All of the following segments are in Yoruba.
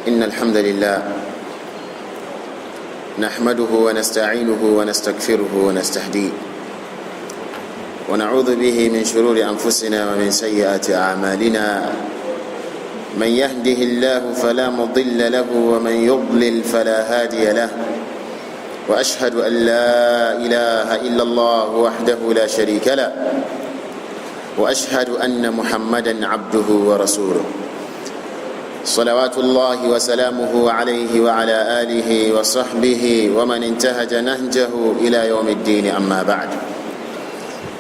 إن الحمد لله نحمده ونستعينه ونستغفره ونستهديه ونعوذ به من شرور أنفسنا ومن سيئات أعمالنا من يهده الله فلا مضل له ومن يضلل فلا هادي له وأشهد أن لا إله إلا الله وحده لا شريك له وأشهد أن محمدا عبده ورسوله صلوات الله وسلامه عليه وعلى آله وصحبه ومن انتهج نهجه إلى يوم الدين أما بعد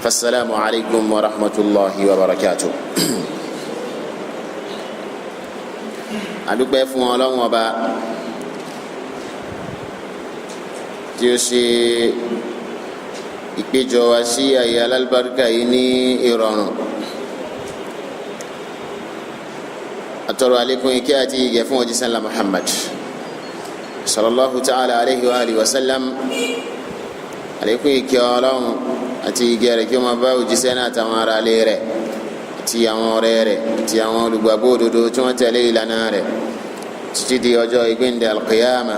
فالسلام عليكم ورحمة الله وبركاته adúpẹ́ fún Ọlọ́run Ọba tí ó ṣe ìpéjọ wa sí àyè alálùbáríkà yìí ní ìrọ̀rùn atọrọ àlékún ìkẹ́ àti ìgẹ̀ fún òjíṣẹ́ ńlá Muhammad sallallahu ta'ala alayhi wa alihi wa sallam àlékún ìkẹ́ Ọlọ́run àti ìgẹ̀ rẹ̀ kí ó máa bá òjíṣẹ́ náà àtàwọn ará ilé rẹ̀ àti àwọn ọ̀rẹ́ rẹ̀ àti àwọn olùgbàgbọ́ òdodo tí wọ́n tẹ̀lé ìlànà rẹ̀ títí di ọjọ́ ìgbéǹde alqiyama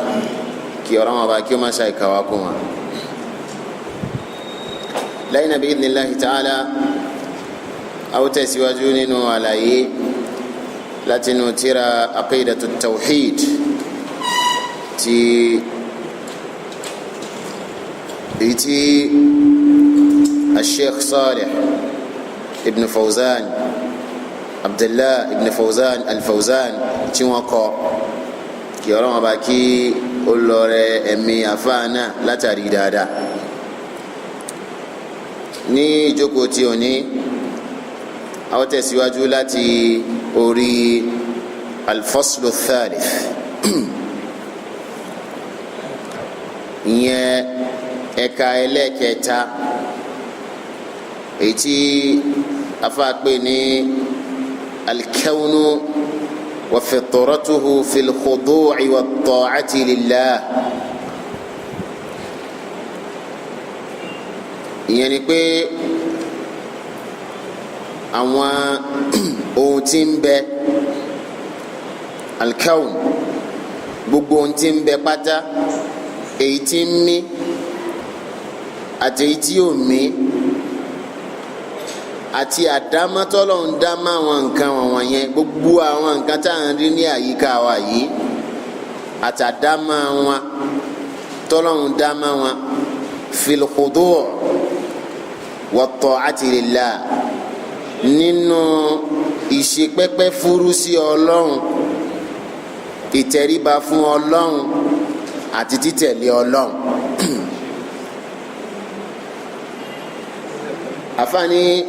kí Ọlọ́run Ọba kí ó má ṣe ìkàwá kún wọn. lẹ́yìn bí idhnillahi ta'ala a ó tẹ̀síwájú nínú àlàyé látinú tírà aqidatu tawhid tí الشيخ صالح ابن فوزان عبد الله ابن فوزان الفوزان tí wọ́n kọ kí Ọlọ́run Ọba kí ó lọ́rẹ ẹ̀mí àfáà náà látàrí dáadáa. ní ìjókòó tí ò ní a ó tẹ̀síwájú láti orí alfaslu thalith ìyẹn ẹ̀ka ẹlẹ́ẹ̀kẹta èyí tí afáà pè ní alkawnu wa fitratuhu fil khudu'i wa ta'ati lillah. ìyẹn ni pé àwọn ohun tí ń bẹ alkawn gbogbo ohun tí ń bẹ pátá èyí tí ń mí àti èyí tí ò mí àti àdámọ́tọ́lọ́hún dámá àwọn nǹkan wọ̀nyẹn gbogbo àwọn nǹkan tá à ń rí ní àyíká wa yìí àtàdámá wọn tọ́lọ́hún dámá wọn fil khudu' wa ta'ati lillah nínú ìṣepẹ́pẹ́ fúrú sí Ọlọ́run ìtẹríba fún Ọlọ́run àti títẹ̀lé Ọlọ́run. afani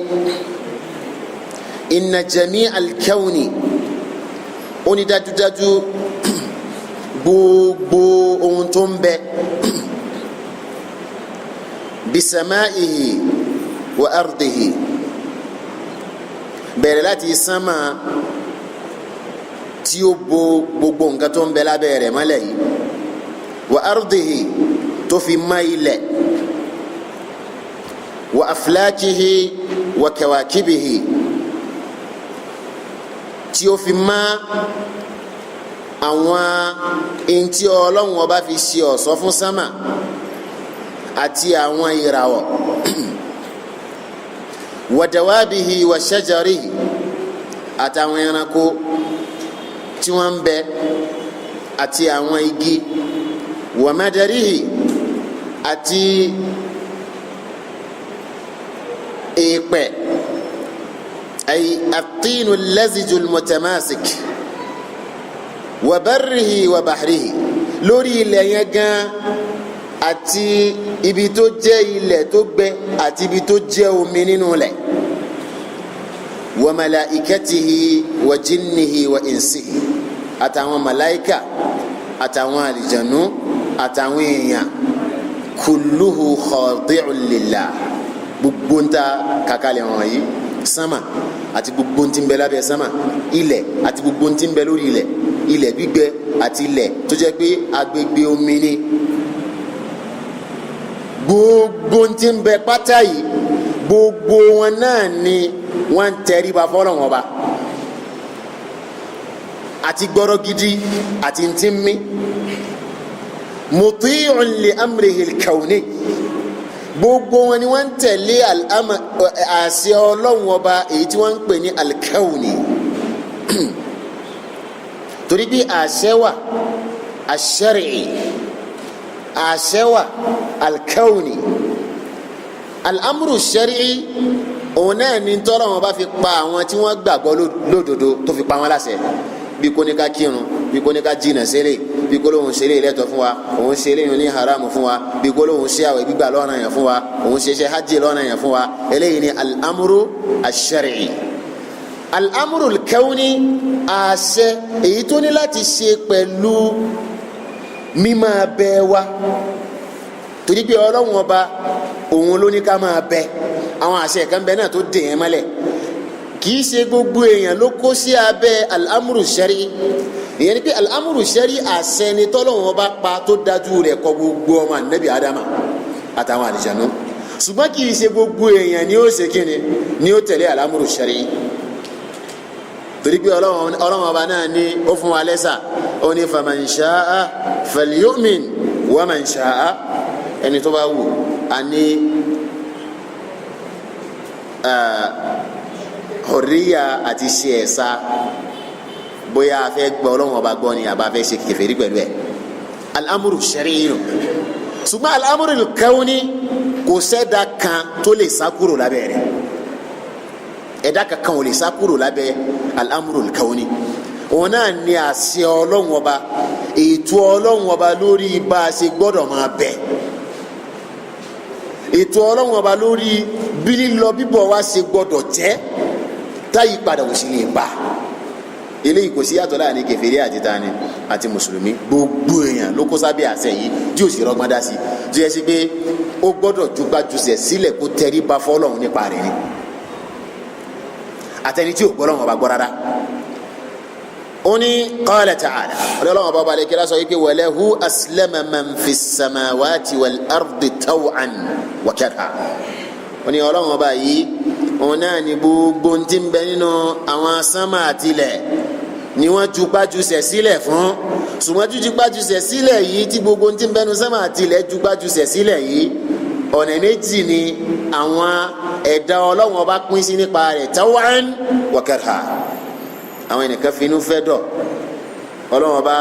inna jami' al-kawni ó ní dájúdájú gbogbo ohun tó ń bẹ bisama'ihi wa ardihi bẹ̀rẹ̀ láti sánmà tí ó bo gbogbo nǹkan tó ń bẹ lábẹ́ rẹ̀ mọ́lẹ̀ yìí wa ardihi tó fi má ilẹ̀ wa aflakihi wa kawakibihi tí ó fi má àwọn ntí Ọlọ́run Ọba fi ṣe ọ̀ṣọ́ fún sánmà àti àwọn ìràwọ̀ wa dawabihi wa shajarihi àtàwọn ẹranko tí wọ́n ń bẹ àti àwọn igi wa madarihi àti èèpẹ̀ ay at-tinu al-laziju al-mutamasik wa barrihi wa bahrihi lórí ilẹ̀ yẹn gan àti ibi tó jẹ́ ilẹ̀ tó gbẹ àti ibi tó jẹ́ omi nínú ilẹ̀ wa malaikatihi wa jinnihi wa insihi àtàwọn màláìkà àtàwọn àlìjànú àtàwọn èèyàn kulluhu khadi'un lillah gbogbo ń ta kàkálẹ̀ wọn yìí sánmà àti gbogbo ń tí ń bẹ lábẹ́ sánmà ilẹ̀ àti gbogbo ń tí ń bẹ lórí ilẹ̀ ilẹ̀ gbígbẹ àti ilẹ̀ tó jẹ́ pé agbègbè omi ni gbogbo ń tí ń bẹ pátá yìí gbogbo wọn náà ni wọ́n ń tẹríba fọ́lọ́run Ọba àti gbọ́rọ̀ gidi àti ntìmí muti'un li amrihi al-kawni gbogbo wọn ni wọ́n tẹ̀lé àṣẹ Ọlọ́run ọba èyí tí wọ́n ń pè ní al-kawni torí bí àṣẹ wà ash-shar'i àṣẹ wà al-kawni al-amru ash-shar'i òun náà ni tọ́lọ́ wọn bá fi pa àwọn tí wọ́n gbàgbọ́ lódodo tó fi pa wọn láṣẹ bí kò ní ká kírun bí kò ní ká jìnnà sílẹ̀ bí kò lóun ṣe lé lẹ́tọ̀ fún wa òun ṣe lé yẹn ní haramu fún wa bí kò lóun ṣe àwẹ̀ gbígbà lọ́nà yẹn fún wa òun ṣe hajj lọ́nà yẹn fún wa eléyìí ni al-amru ash-shar'i al-amru al-kawni àṣẹ èyí tó ní láti ṣe pẹ̀lú mímọ́ bẹ wa torí pé Ọlọ́run ọba òun ló ní ká máa bẹ àwọn àṣẹ kan bẹ náà tó dè yẹn mọ́lẹ̀ kìí ṣe gbogbo èèyàn ló kó sí abẹ́ al-amru shari ìyẹn ni pé al-amru shari àṣẹ ni tọ́lọ́run ọba pa tó dájú rẹ̀ kọ gbogbo ọmọ anabi adama àtàwọn àlìjánu ṣùgbọ́n kìí ṣe gbogbo èèyàn ni ó ṣe kíni ni ó tẹ̀lé al-amru shari torí pé Ọlọ́run ọba náà ní ó fún wa lẹ́sà ó ní faman sha'a falyu'min wa man sha'a ẹni tó bá wù á ní hurriya àti ṣe ẹ̀sà bóyá a fẹ́ gbọ́ Ọlọ́run ọba gbọ́ ni àbá fẹ́ ṣe kèfèrí pẹ̀lú ẹ̀ al-amru shar'i nù ṣùgbọ́n al-amru al-kawni kò sẹ́dá kan tó lè sá kúrò lábẹ́ rẹ̀ ẹ̀dá kankan ò lè sá kúrò lábẹ́ al-amru al-kawni òun náà ní àṣẹ Ọlọ́run ọba ètò Ọlọ́run ọba lórí bá a ṣe gbọ́dọ̀ máa bẹ ètò Ọlọ́run ọba lórí bí lílọ bíbọ̀ wa ṣe gbọ́dọ̀ jẹ́ táyì padà ò sì lè bá eléyìí kò sí yàtọ̀ láàrin kèfèrí àti tani àti mùsùlùmí gbogbo èèyàn ló kó sábẹ́ àṣẹ yìí tí ò sì rọgbọ́n dá sí tó yẹ sí pé ó gbọ́dọ̀ jùgbàjùsẹ̀ sílẹ̀ kó tẹrí ba fọ́lọ́run nípa rẹ̀ ni àtẹni tí ò gbọ́ lọ́wọ́ bá gbọ́ rárá ó ní qala ta'ala ọlọ́wọ́ bá balẹ̀ kí lásán yìí pé walahu aslama man fi samawati wal ardi taw'an wa karha ó ní ọlọ́wọ́ bá yìí òun náà ní gbogbo tí ń bẹ nínú àwọn sánmà àtilẹ̀ ni wọ́n jupájusẹ̀ sílẹ̀ fún ṣùgbọ́n jupájusẹ̀ sílẹ̀ yìí tí gbogbo tí ń bẹ nínú sánmà àtilẹ̀ jupájusẹ̀ sílẹ̀ yìí ọ̀nà méjì ni àwọn ẹ̀dá Ọlọ́run ọba pín sí nípa rẹ̀ tawan wa karha àwọn ẹnìkan finú fẹ́ dọ̀ Ọlọ́run ọba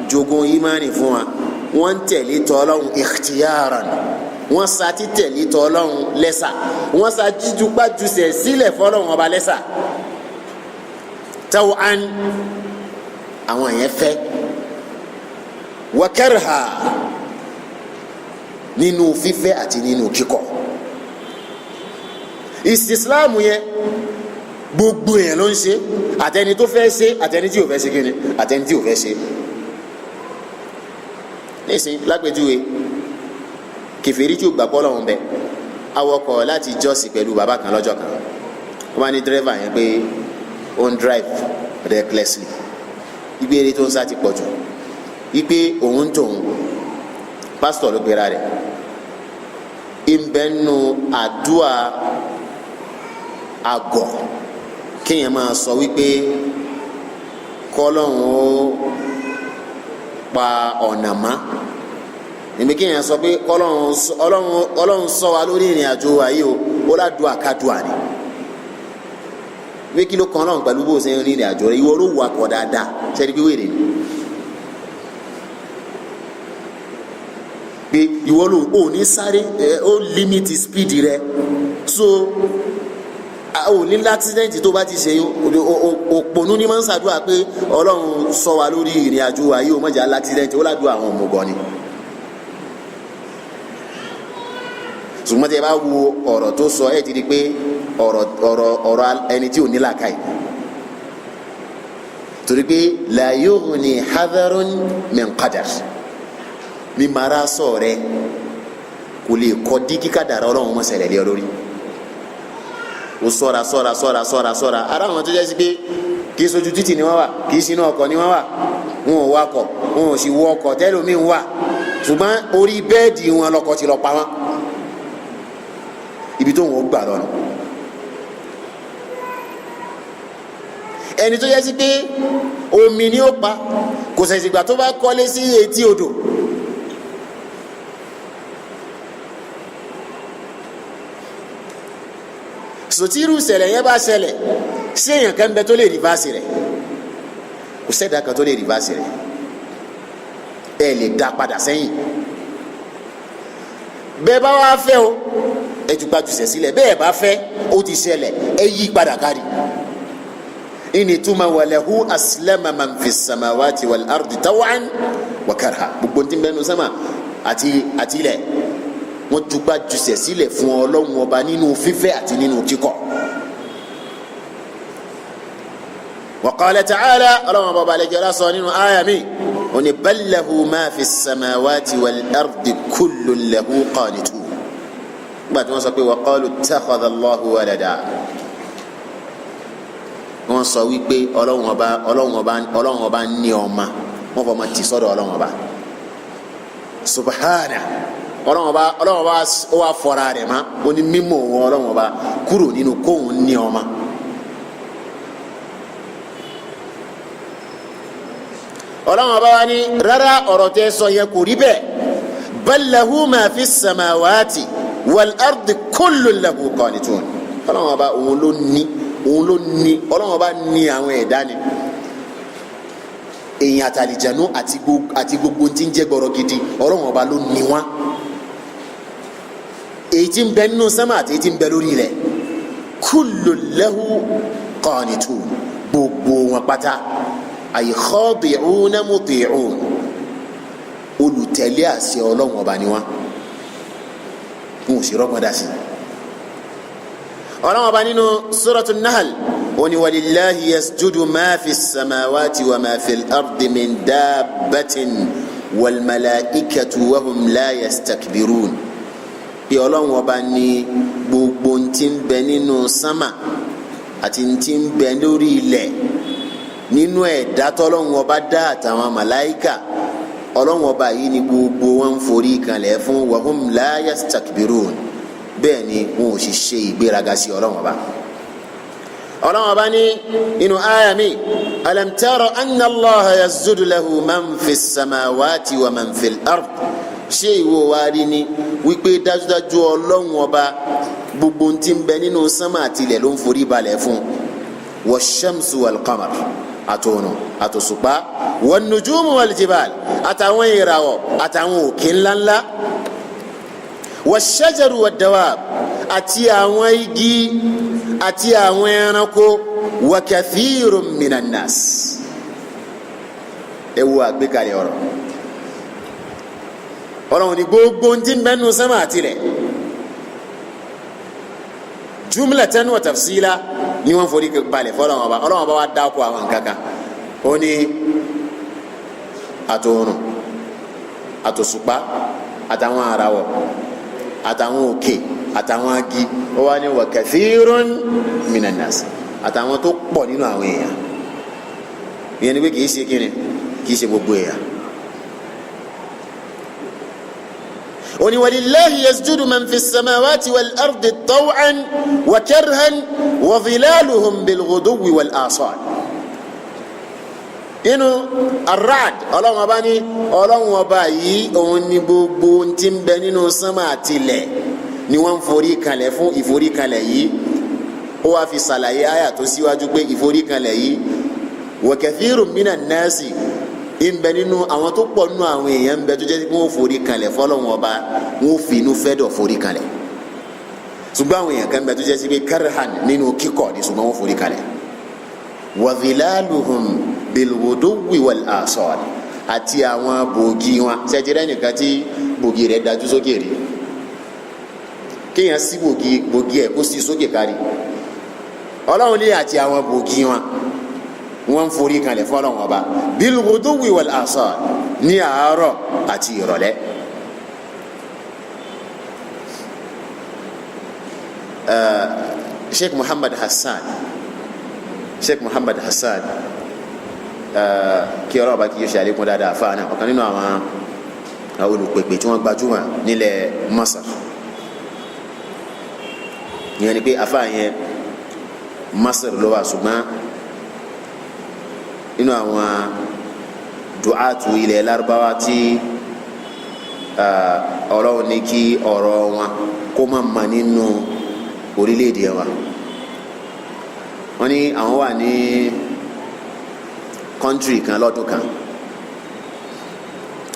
jogún ìmánì fún wa wọ́n ń tẹ̀lé tọ́ Ọlọ́run ikhtiyaran wọ́n sa títẹ̀lé tọ́ Ọlọ́run lẹ́sà wọ́n sa jíjúpájúsẹ̀ sílẹ̀ fọ́lọ́run ọba lẹ́sà tawan àwọn yẹn fẹ́ wa karha nínú fífẹ́ àti nínú kíkọ̀ ìsìsìláàmù yẹn gbogbo yẹn ló ń ṣe àtẹni tó fẹ́ ṣe àtẹni tí ò fẹ́ ṣe kíni àtẹni tí ò fẹ́ ṣe nísìnyí lápẹjúwe kèfèrí tí ò gbà pọ́lọ́ wọn bẹ awọkọ̀ láti jọ́sìn pẹ̀lú bàbá kan lọ́jọ́ kan wọ́n bá ní dírẹ́fà yẹn pé ó ń drive recklessly ìgbére tó ń sá ti pọ̀ jù wípé òun tòun pásítọ̀ ló gbéra rẹ̀ ìbẹ́nu àdúà àgọ̀ kéèyàn máa sọ wípé kọ́lọ́hún ó pa ọ̀nà mọ́ níbi kéèyàn sọ pé ọlọ́run sọ wa lórí ìrìn àjò ayé o ó ládùá kádùá ni wí kí ló kan ọlọ́run pẹ̀lú bó ṣe ń rìn ìrìn àjò rẹ̀ ìwọ ló wà kọ́ dáadáa ṣẹ́ni pé wèrè ni. pé ìwọ ló ò ní sáré ó limit speed rẹ so ò ní l'accident tó bá ti ṣe òpònú ní máa ń ṣàdúrà pé ọlọ́run sọ wa lórí ìrìn àjò ayé o mọ̀jà l'accident ó ládùúgbò àwọn ọmọọgọ ni. ṣùgbọ́n tí ẹ bá wo ọ̀rọ̀ tó sọ ẹ ti di pé ọ̀rọ̀ ẹni tí ò ní làákàyè torí pé la yughni hadharun min qadar mi mara sọ rẹ kò lè kọ́ dí kíkà dára ọlọ́run mọ̀ ṣẹlẹ̀ lé ọ lórí o ṣọ́ra ara àwọn tó jẹ́ sí pé kì í sojú títì ni wọ́n wà kì í sinú ọkọ̀ ni wọ́n wà wọn ò wakọ̀ wọn ò sì wọ ọkọ̀ tẹ́lómi wà ṣùgbọ́n orí bẹ́ẹ̀dì wọn lọkọ̀ ti lọ pa wọn ibi tó wọn gbà lọ́nà ẹni tó yẹ sí pé omi ni ó pa kò ṣẹ̀ṣẹ̀ ìgbà tó bá kọ́lé sí etí odò. sotiru ṣẹlẹ̀ yẹn bá ṣẹlẹ̀ sí èèyàn kan bẹ tó lè rìvásì rẹ̀ kò sẹ́dá kan tó lè rìvásì rẹ̀ ẹ lè dá padà sẹ́yìn bẹ́ẹ̀ bá wá fẹ́ o ẹ jùpá jùsẹ̀ sílẹ̀ bẹ́ẹ̀ bá fẹ́ ó ti ṣẹlẹ̀ ẹ yí padà kárí. ìní túmọ̀ walahu aslama man fi samawati wal ardi taw'an wa karha gbogbo tí ń bẹ nínú sámà àti ilẹ̀ wọ́n jùpá jùsẹ̀ sílẹ̀ fún Ọlọ́run ọba nínú fífẹ́ àti nínú kíkọ̀. wa qala ta'ala Ọlọ́run ọba balẹ̀kẹ́lá sọ nínú àyà mi oni bal lahu ma fi samawati wal ardi kullun lahu qanitun gbàtí wọ́n sọ pé wa qalu ittakhadha Allahu walada wọ́n sọ wípé Ọlọ́run ọba ní ọmọ wọ́n fọmọ tì sọ́dọ̀ Ọlọ́run ọba subhana Ọlọ́run ọba ó wà fọra rẹ̀ ma ó ní mímọ́ wọn Ọlọ́run ọba kúrò nínú kóhun ní ọmọ. Ọlọ́run ọba wa ní rárá ọ̀rọ̀ tẹ́ sọ yẹn kò rí bẹ́ẹ̀ bal lahu ma fi samawati wal ardi kullun lahu qanitun Ọlọ́run ọba òun ló ní Ọlọ́run ọba ní àwọn ẹ̀dá ni èyàn àtàlìjànú àti gbogbo tí ń jẹ́ gbọ́rọ̀ gidi Ọlọ́run ọba ló ní wọn èyí tí ń bẹ nínú sánmà àti èyí tí ń bẹ lórí ilẹ̀ kullun lahu qanitun gbogbo wọn pátá ay khadi'una muti'un olùtẹ̀lé àṣẹ Ọlọ́run ọba ni wọn ò sì rọ́gbọ́n dá sí. Ọlọ́run ọba nínú suratul Nahl ó ní walillahi yasjudu ma fi samawati wa ma fi al-ardi min dabbatin wal malaikatu wa hum la yastakbirun bí Ọlọ́run ọba ní gbogbo tí ń bẹ nínú sánmà àti tí ń bẹ lórí ilẹ̀ nínú ẹ̀dá tọ́lọ́run ọba dá àtàwọn màláíkà Ọlọ́run ọba yìí ni gbogbo wọn ń forí kanlẹ̀ fún wa hum la yastakbirun bẹ́ẹ̀ ni wọn ò sì ṣe ìgbéraga sí Ọlọ́run ọba. Ọlọ́run ọba ní inú àyà mi alam tara anna Allaha yasjudu lahu man fi samawati wa man fi al-ard ṣé ìwọ wá rí ni wípé dájúdájú Ọlọ́run ọba gbogbo tí ń bẹ nínú sánmà àti ilẹ̀ ló ń forí balẹ̀ fún wash-shamsu wal-qamar àtòrùn àtòṣùpá wan-nujumu wal-jibal àtàwọn ìràwọ̀ àtàwọn òkè ńláńlá wash-shajaru wad-dawab àti àwọn igi àti àwọn ẹranko wa kathirun minan nas. ẹ wo àgbékalẹ̀ ọ̀rọ̀ Ọlọ́run ní gbogbo tí ń bẹ nínú sánmà àti ilẹ̀ jumlatan wa tafsila ni wọ́n forí balẹ̀ fọlọ́run ọba Ọlọ́run ọba wa dáko àwọn kankan ó ní àtòrùn àtòṣùpá àtàwọn àràwọ̀ àtàwọn òkè àtàwọn agi ó wá ní wa kathirun minan nas àtàwọn tó pọ̀ nínú àwọn èèyàn ìyẹn ni pé kì í ṣe kíni kì í ṣe gbogbo èèyàn. oni walillahi yasjudu man fi samawati wal ardi taw'an wa karhan wa dhilaluhum bil ghuduwi wal asal. inú Ar-Ra'd Ọlọ́run ọba ní Ọlọ́run ọba yìí òun ní gbogbo tí ń bẹ nínú sánmà àti ilẹ̀ ni wọ́n ń forí kalẹ̀ fún ìforí kalẹ̀ yìí ó wá fi ṣàlàyé àyà tó síwájú pé ìforí kalẹ̀ yìí wa kathirun minan nasi ń bẹ nínú àwọn tó pọ̀ nínú àwọn èèyàn ń bẹ tó jẹ́ pé wọ́n forí kalẹ̀ fọlọ́run ọba wọ́n fi inú fẹ́ dọ̀ forí kalẹ̀ ṣùgbọ́n àwọn èèyàn kan ń bẹ tó jẹ́ sí pé karhan nínú kíkọ̀ ni ṣùgbọ́n wọ́n forí kalẹ̀ wa dhilaluhum bilghuduwi wal asal àti àwọn bògì wọn ṣẹ́jẹ́rẹ́ nìkan tí bògì rẹ̀ dájú sókè rí kéèyàn sí bògì ẹ̀ kó sí sókè kárí Ọlọ́run ní àti àwọn bògì wọn wọ́n forí kalẹ̀ fọlọ́run ọba bilghuduwi wal asal ní àárọ̀ àti ìrọ̀lẹ́. Sheikh Muhammad Hassan kí ọlọ́run bá kí yóò ṣe àlékún dáadáa fáwọn náà ọ̀kan nínú àwọn olùpèpè tí wọ́n gbajúmọ̀ nílẹ̀ Masar ìyẹn ni pé afáà yẹn Masar ló wà ṣùgbọ́n nínú àwọn du'atu ilẹ̀ Lárúbáwá tí Ọlọ́run ní kí ọ̀rọ̀ wọn kó má ma nínú orílẹ̀-èdè wa. Wọ́n ní àwọn wà ní kọ́ńtírì kan lọ́dún kan,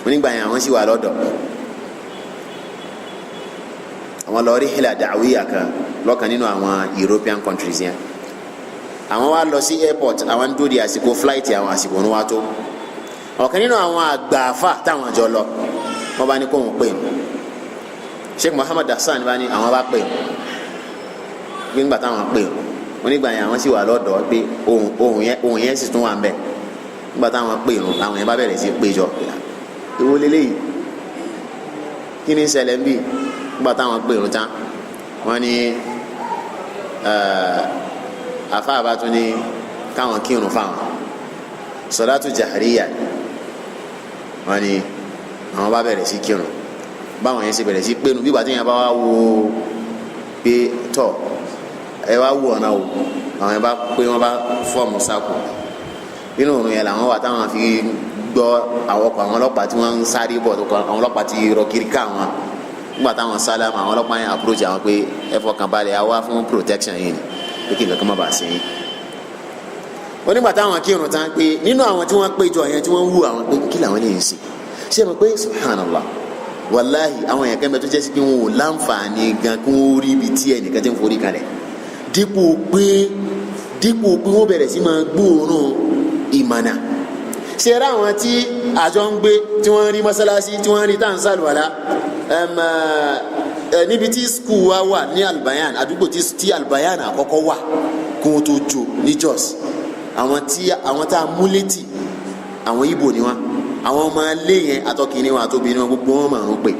wọ́n nígbà yẹn àwọn sì wà lọ́dọ̀, àwọn lọ rí hílà dàwíyà kan lọ́kàn nínú àwọn European countries yẹn. Àwọn wá lọ sí airport, àwọn ń dúró di àsìkò flight àwọn àsìkò ní wá tó. Ọ̀kan nínú àwọn àgbààfà táwọn jọ lọ, wọ́n bá ní kó wọn pè é. Sheikh Muhammad Hassan bá ní àwọn bá pè é. Nígbà táwọn pè é, wọ́n nígbà yẹn àwọn sì wà lọ́dọ̀ pé ohun yẹn sì tún wà ń bẹ̀. Nígbà táwọn pè é, àwọn yẹn bá bẹ̀rẹ̀ sí péjọ. Èwo leléyìí? Kí ni ṣẹlẹ̀ ń bì? Nígbà táwọn pè é tán, wọ́n ní àfáà bá tún ní káwọn kírun fáwọn sọ̀látù jàhríyà. Wọ́n ní àwọn bá bẹ̀rẹ̀ sí kírun, báwọn yẹn ṣe bẹ̀rẹ̀ sí pé nu bí bàtí yẹn bá wá wo pé tọ̀ ẹ wá wù ọ̀nà o, àwọn yẹn bá pé wọ́n bá fọ́ọ̀mù sáàkù nínú òrùn yẹn làwọn wà táwọn fi gbọ́ àwọn ọkọ̀ àwọn ọlọ́pàá tí wọ́n ń sáré bọ̀ tó kọ́ àwọn ọlọ́pàá ti rọ kiri ká wọn. Nígbà táwọn sálámù àwọn ọlọ́pàá yẹn approach àwọn pé ẹ fọkàn balẹ̀ a wá fún protection yìí ni pé kí nǹkan kan má bàa ṣe yín. Onígbà táwọn kírun tán pé nínú àwọn tí wọ́n péjọ yẹn tí wọ́n wù àwọn pé kí làwọn lè ṣe ṣe mọ̀ pé subhanallah wàláhì àwọn èèyàn kẹ́mẹ́ tó jẹ́ sí pé wọn ò láǹfààní gan kí wọ́n rí ibi tí ẹnìkan ti ń forí kalẹ̀ dípò pé wọ́n bẹ̀rẹ̀ sí máa gbóòórùn ìmọ̀nà. Ṣe ra àwọn tí àjọ ń gbé tí wọ́n rí mọ́sálásí tí wọ́n rí tá à ń sàlùwàlá níbi tí skul wa wà ní Albayan, àdúgbò tí Albayan àkọ́kọ́ wà kó o tó jò ní Jos, àwọn tá a mú létí àwọn Ìgbò ni wọn, àwọn ọmọ ilé yẹn àtọkìnrin wọn àtobìnrin wọn gbogbo wọn márùn pè,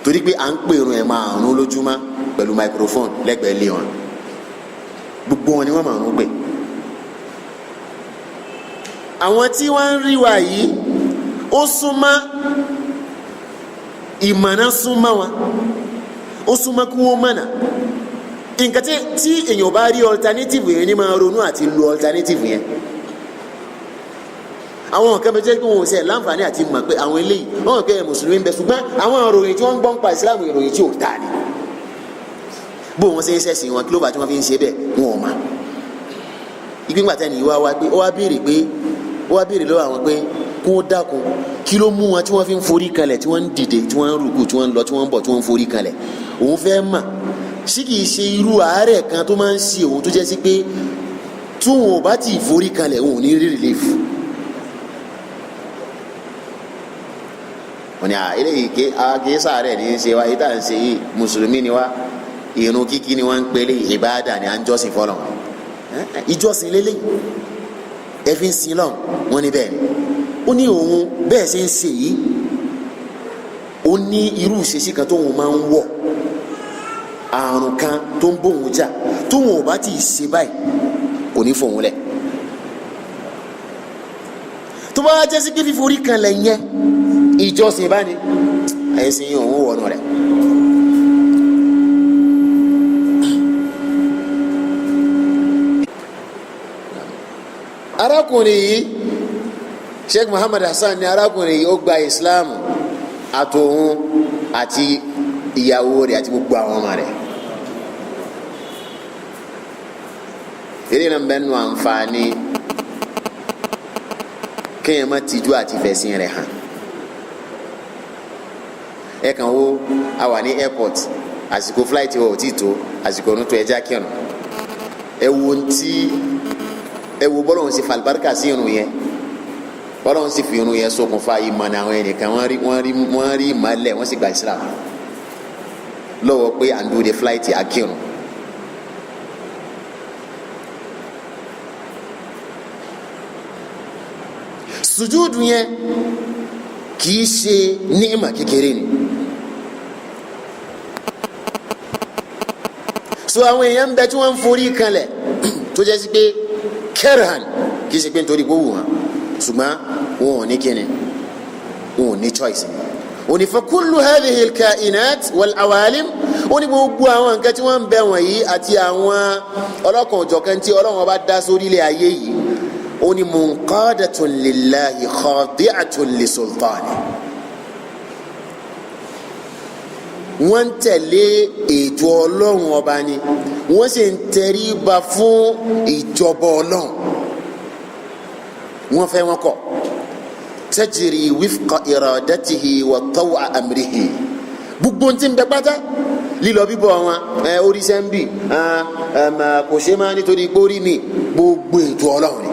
torí pé à ń pè irun ẹ̀ márùn lójúmọ́ pẹ̀lú microphone lẹ́gbẹ̀ẹ́ lé wọn, gbogbo wọn ni wọn márùn pè. Àwọn tí wọ́n ń rí wa yìí ó súnmọ́ ìmọ̀nà súnmọ́ wọn, ó súnmọ́ kí wọ́n mọ̀nà. Nǹkan tí èèyàn bá rí alternative yẹn ni máa ronú àti lo alternative yẹn. Àwọn nǹkan bẹ jẹ́ pé wọn ò sẹ́ láǹfààní àti mọ̀ pé àwọn eléyìí wọ́n mọ̀ pé mùsùlùmí ń bẹ, ṣùgbọ́n àwọn ìròyìn tí wọ́n ń gbọ́ ń pa ìsìláàmù ìròyìn tí ò tà ní. Bó wọn ṣe ń ṣẹ̀sìn wọn kí ló bá tí wọ́n fi ń ṣe bẹ́ẹ̀ wọn ò mọ̀. Ìgbìngbà tẹ́ni ìwá wa pé ó wá béèrè lọ́wọ́ àwọn pé kó dákun kí ló mú wọn tí wọ́n fi ń forí kalẹ̀, tí wọ́n ń dìde, tí wọ́n ń rúkú, tí wọ́n ń lọ, tí wọ́n ń bọ̀, tí wọ́n ń forí kalẹ̀. Òun fẹ́ mọ̀ sí kìí ṣe irú àárẹ̀ kan tó máa ń ṣe òun tó jẹ́ sí pé tí wọn ò bá ti forí kalẹ̀ òun ò ní rí relief. Wọ́n ní eléyìí kì í sàárẹ̀ ní í ṣe wa, èyí tá à ń ṣe yìí mùsùlùmí ni wa, ìrun kíkí ni wọ́n ń pè lé ìbáàdà ni à ń jọ́sìn fọlọ́, ìjọ́sìn lélẹ̀ ẹ fi ń sin lọ́n. Wọ́n ní bẹ́ẹ̀ ni ó ní òun bẹ́ẹ̀ ṣe ń ṣe yìí ó ní irú ìṣesí kan tóun máa ń wọ̀, àrùn kan tó ń bóun jà tóun ò bá ti ṣe báyìí kò ní fòun lẹ̀. tó bá jẹ́ sí pé fíforí kan lẹ̀ yẹn ìjọsìn bá ní ẹ̀sìn yìí òun wọnú rẹ̀. arákùnrin yìí Sheikh Muhammad Hassan ní arákùnrin yìí ó gba Islam àtòun àti ìyàwó rẹ̀ àti gbogbo àwọn ọmọ rẹ̀. eré náà bẹ́ẹ̀ nù àǹfààní kéèyàn má tijú àti fẹ̀sìn rẹ̀ hàn. ẹ kàn wo a wà ní airport àsìkò flight ò tí tó àsìkò ọ̀nù tó ẹja kírun ẹ wo bọ́lá òun sì fa àlùbáríkà sí irun yẹn, bọ́lá òun sì fi irun yẹn ṣokùnfà ìmọ̀nà àwọn ẹnìkan wọ́n rí ìmọ̀lẹ̀ wọ́n sì gba Islam lọ́wọ́ pé à ń dúró de flight akírun. sùjúdù yẹn kì í ṣe ní'mà kékeré ni. so àwọn èèyàn ń bẹ tí wọ́n ń forí kanlẹ̀ tó jẹ́ sí pé kẹ́ràn kì í ṣe pé nítorí kó wù wọ́n, ṣùgbọ́n wọn ò ní kíni, wọn ò ní choice, oni fa kullu hadhihi al-kainat wal-awalim oni gbogbo àwọn nǹkan tí wọ́n ń bẹ wọ̀nyí àti àwọn ọlọ́kan òjọ̀kan tí Ọlọ́run bá dá sórí ilẹ̀ ayé yìí oni munqadatun lillahi khadi'atun li sultani wọ́n tẹ̀lé ètò Ọlọ́run ọba ni wọ́n sì ń tẹríba fún ìjọba Ọlọ́run wọ́n fẹ́ wọn kọ̀ tajiri wifqa iradatihi wa taw'a amrihi gbogbo ntí ń bẹ pátá lílọ bíbọ̀ wọn oríṣẹ́ ń bì kò ṣe máa nítorí gbórí mi gbogbo ètò Ọlọ́run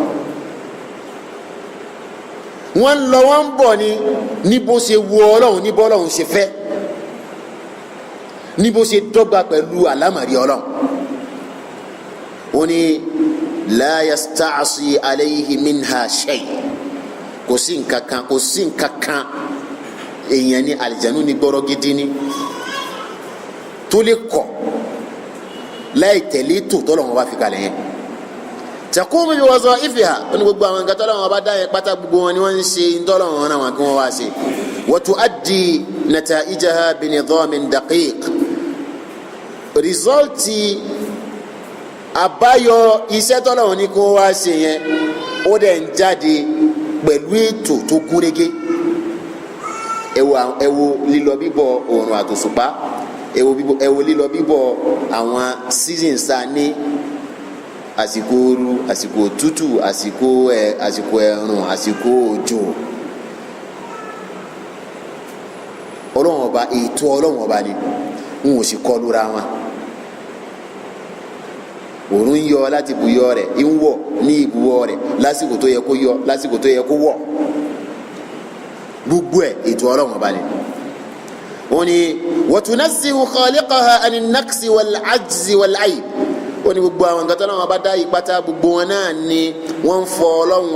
ni wọ́n lọ wọ́n ń bọ̀ ní bó ṣe wu Ọlọ́run ní bó Ọlọ́run ṣe fẹ́ ní bó ṣe dọ́gba pẹ̀lú àlámàrí Ọlọ́run ó ní la yasta'si alayhi minha shay kò sí nǹkan kan èèyàn ní àlìjánu ní gbọ́rọ̀ gidi ní tó lè kọ̀ láì tẹ̀lé tó tọ́lọ́run bá fi kalẹ̀ yẹn taqumu bi waza'ifiha ó ní gbogbo àwọn nǹkan tọ́lọ́run bá dá yẹn pátá gbogbo wọn ni wọ́n ń ṣe tọ́lọ́run náà wọn kí wọ́n wá ṣe wa tu'addi nata'ijaha bi nidamin daqiq rìsọ́ọ̀tì àbáyọ iṣẹ́ tọ́lọ́run ní kí wọ́n wá ṣe yẹn ó dẹ̀ ń jáde pẹ̀lú ètò tó gúnrégé ẹ wo lílọ bíbọ̀ oòrùn àtòṣùpá ẹ wo lílọ bíbọ̀ àwọn seasons tá ní àsìkò ooru àsìkò òtútù àsìkò ẹ̀rùn àsìkò òjò Ọlọ́run ọba ètò Ọlọ́run ọba ni n ò sì kọlu ra wọn òòrùn yọ láti buyọ rẹ̀ ń wọ̀ ní ìbúwọ̀ rẹ̀ lásìkò tó yẹ kó yọ lásìkò tó yẹ kó wọ̀ gbogbo ẹ̀ ètò Ọlọ́run ọba ni wọ́n ní wa tunazzihu khaliqaha anin naqsi wal ajzi wal ayb wọ́n ní gbogbo àwọn nǹkan tó Ọlọ́run ọba dá yìí pátá gbogbo wọn náà ni wọ́n ń fọ Ọlọ́run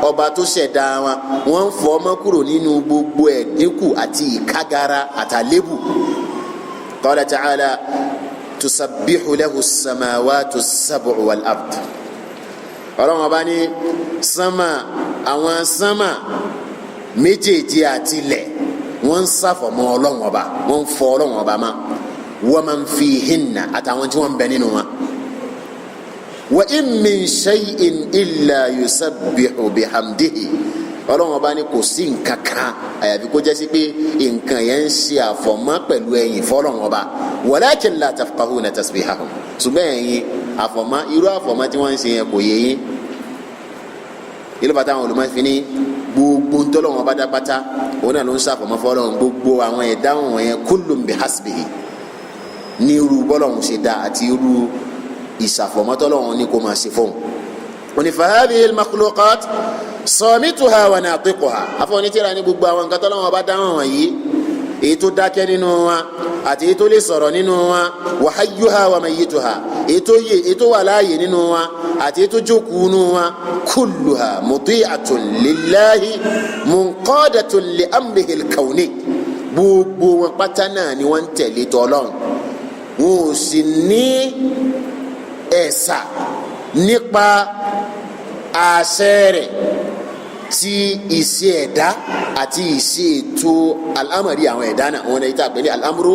ọba tó ṣẹ̀dá wọn wọ́n ń fọ ọmọ kúrò nínú gbogbo ẹ̀dínkù àti ìkágara àtàlébù qala ta'ala tusabbihu lahu as-samawati as-sab'u wal-ard Ọlọ́run ọba ní àwọn sánmà méjèèjì àti ilẹ̀ wọ́n ń ṣàfọ̀mọ́ Ọlọ́run ọba wọ́n ń fọ Ọlọ́run ọba mọ́ wa man fihinna àtàwọn tí wọ́n ń bẹ nínú wọn wa in min shay'in illa yusabbihu bihamdihi Ọlọ́run ọba ní kò sí nǹkan kan àyàfi kó jẹ́ sí pé nǹkan yẹn ń ṣe àfọ̀mọ́ pẹ̀lú ẹ̀yìn fọ́lọ́run ọba walakin la tafqahuna tasbihahum ṣùgbọ́n ẹ̀yin àfọ̀mọ́ irú àfọ̀mọ́ tí wọ́n ń ṣe yẹn kò yé yín ilé bàtà àwọn olùmọ̀ọ́fin ní gbogbo ntọ́lọ́run ọba dá pátá òun náà ló ń ṣàfọ̀mọ́ fọ́lọ́run gbogbo àwọn ẹ̀dá wọn yẹn kullun bihasbihi ní irú bọ́lọ́run ṣe dá àti irú ìṣàfọ̀mọ́tọ́lọ́run ní kó máa ṣe fóun òní fa hadhihi al-makhluqat samituha wa natiquha afọwọ́nitìrà ní gbogbo àwọn nǹkan tọ́lọ́run ọba dá wọn wọ̀nyí èyí tó dákẹ́ nínú wa àti èyí tó lè sọ̀rọ̀ nínú wa wa hayyuha wa mayyituha èyí tó wà láàyè nínú wa àti èyí tó jókòó nínú wa kulluha muti'atun lillahi munqadatun li amrihi al-kawni gbogbo wọn pátá náà ni wọ́n ń tẹ̀lé tọ́lọ́run wọn ò sì ní ẹ̀sà nípa àṣẹ rẹ̀ ti ìṣe ẹ̀dá àti ìṣe ètò alámọ̀rí àwọn ẹ̀dá náà wọn náà yìí tá a pè ní al-amru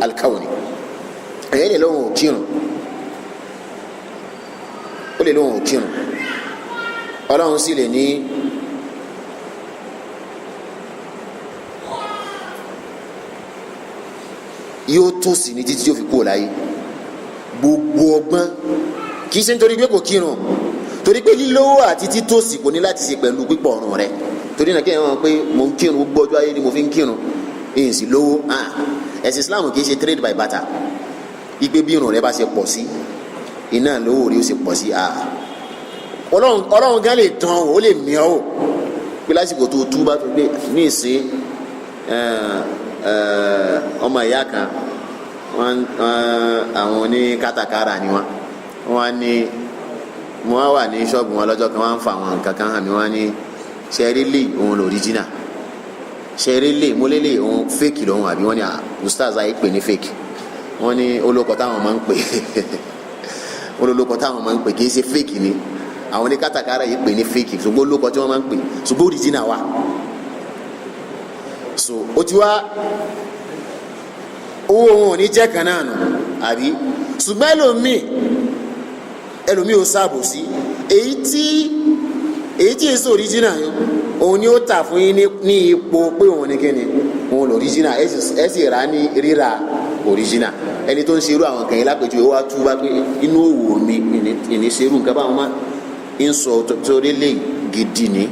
al-kawni ẹ̀yẹ́ lè lóhùn òkìrùn ó lè lóhùn òkìrùn Ọlọ́run sì lè ní yóò tòsí ní títí yóò fi kúrò láyé gbogbo ọgbọ́n kì í ṣe nítorí pé kò kírun torí pé lílówó àti títòsí kò ní láti ṣe pẹ̀lú pípọ̀ ọ̀run rẹ̀ torí náà kéèyàn mọ̀ pé mo ń kírun gbogbo ọjọ́ ayé ni mo fi ń kírun èyí sì lówó ẹ̀sìn Islam kì í ṣe trade by barter ipe bí irun rẹ̀ bá ṣe pọ̀ sí iná lówó rí ó ṣe pọ̀ sí Ọlọ́run gan lè tán ó lè mí ọ́ pé lásìkò tó tú bá tó gbé ní ìsín ọmọ ìyá kan àwọn oní kátàkárà ni wọ́n ní mo wà ní ṣọ́ọ̀bù wọn lọ́jọ́ kan wọ́n ń fa àwọn nǹkan kan hàn mí wọ́n ní ṣẹ́rílì òun lòríjìnà ṣẹ́rílì mólélè òun fèkì lòun àbí wọ́n ní ustaz ayé pè ní fèkì wọ́n ní olóko táwọn máa ń pè olóko táwọn máa ń pè kì í ṣe fèkì ni àwọn ní kátàkárà yìí pè ní fèkì ṣùgbọ́n olóko tí wọ́n máa ń pè ṣùgbọ́n òríjìnà wà so ó ti wá owó wọn ò ní jẹ́ kan náà nù àbí ṣùgbọ́n ẹlòmíì ò sáàbò sí èyí tí èso original yẹn òun ni ó tà fún yín ní ipò pé òun ní kíni òun lò original ẹ sì rà ní rírà original ẹni tó ń ṣerú àwọn kan yìí lápèjúwe wá túbá pé inú òwò mi ìní ṣerú nǹkan báwọn máa ń sọ torí lè gidi ní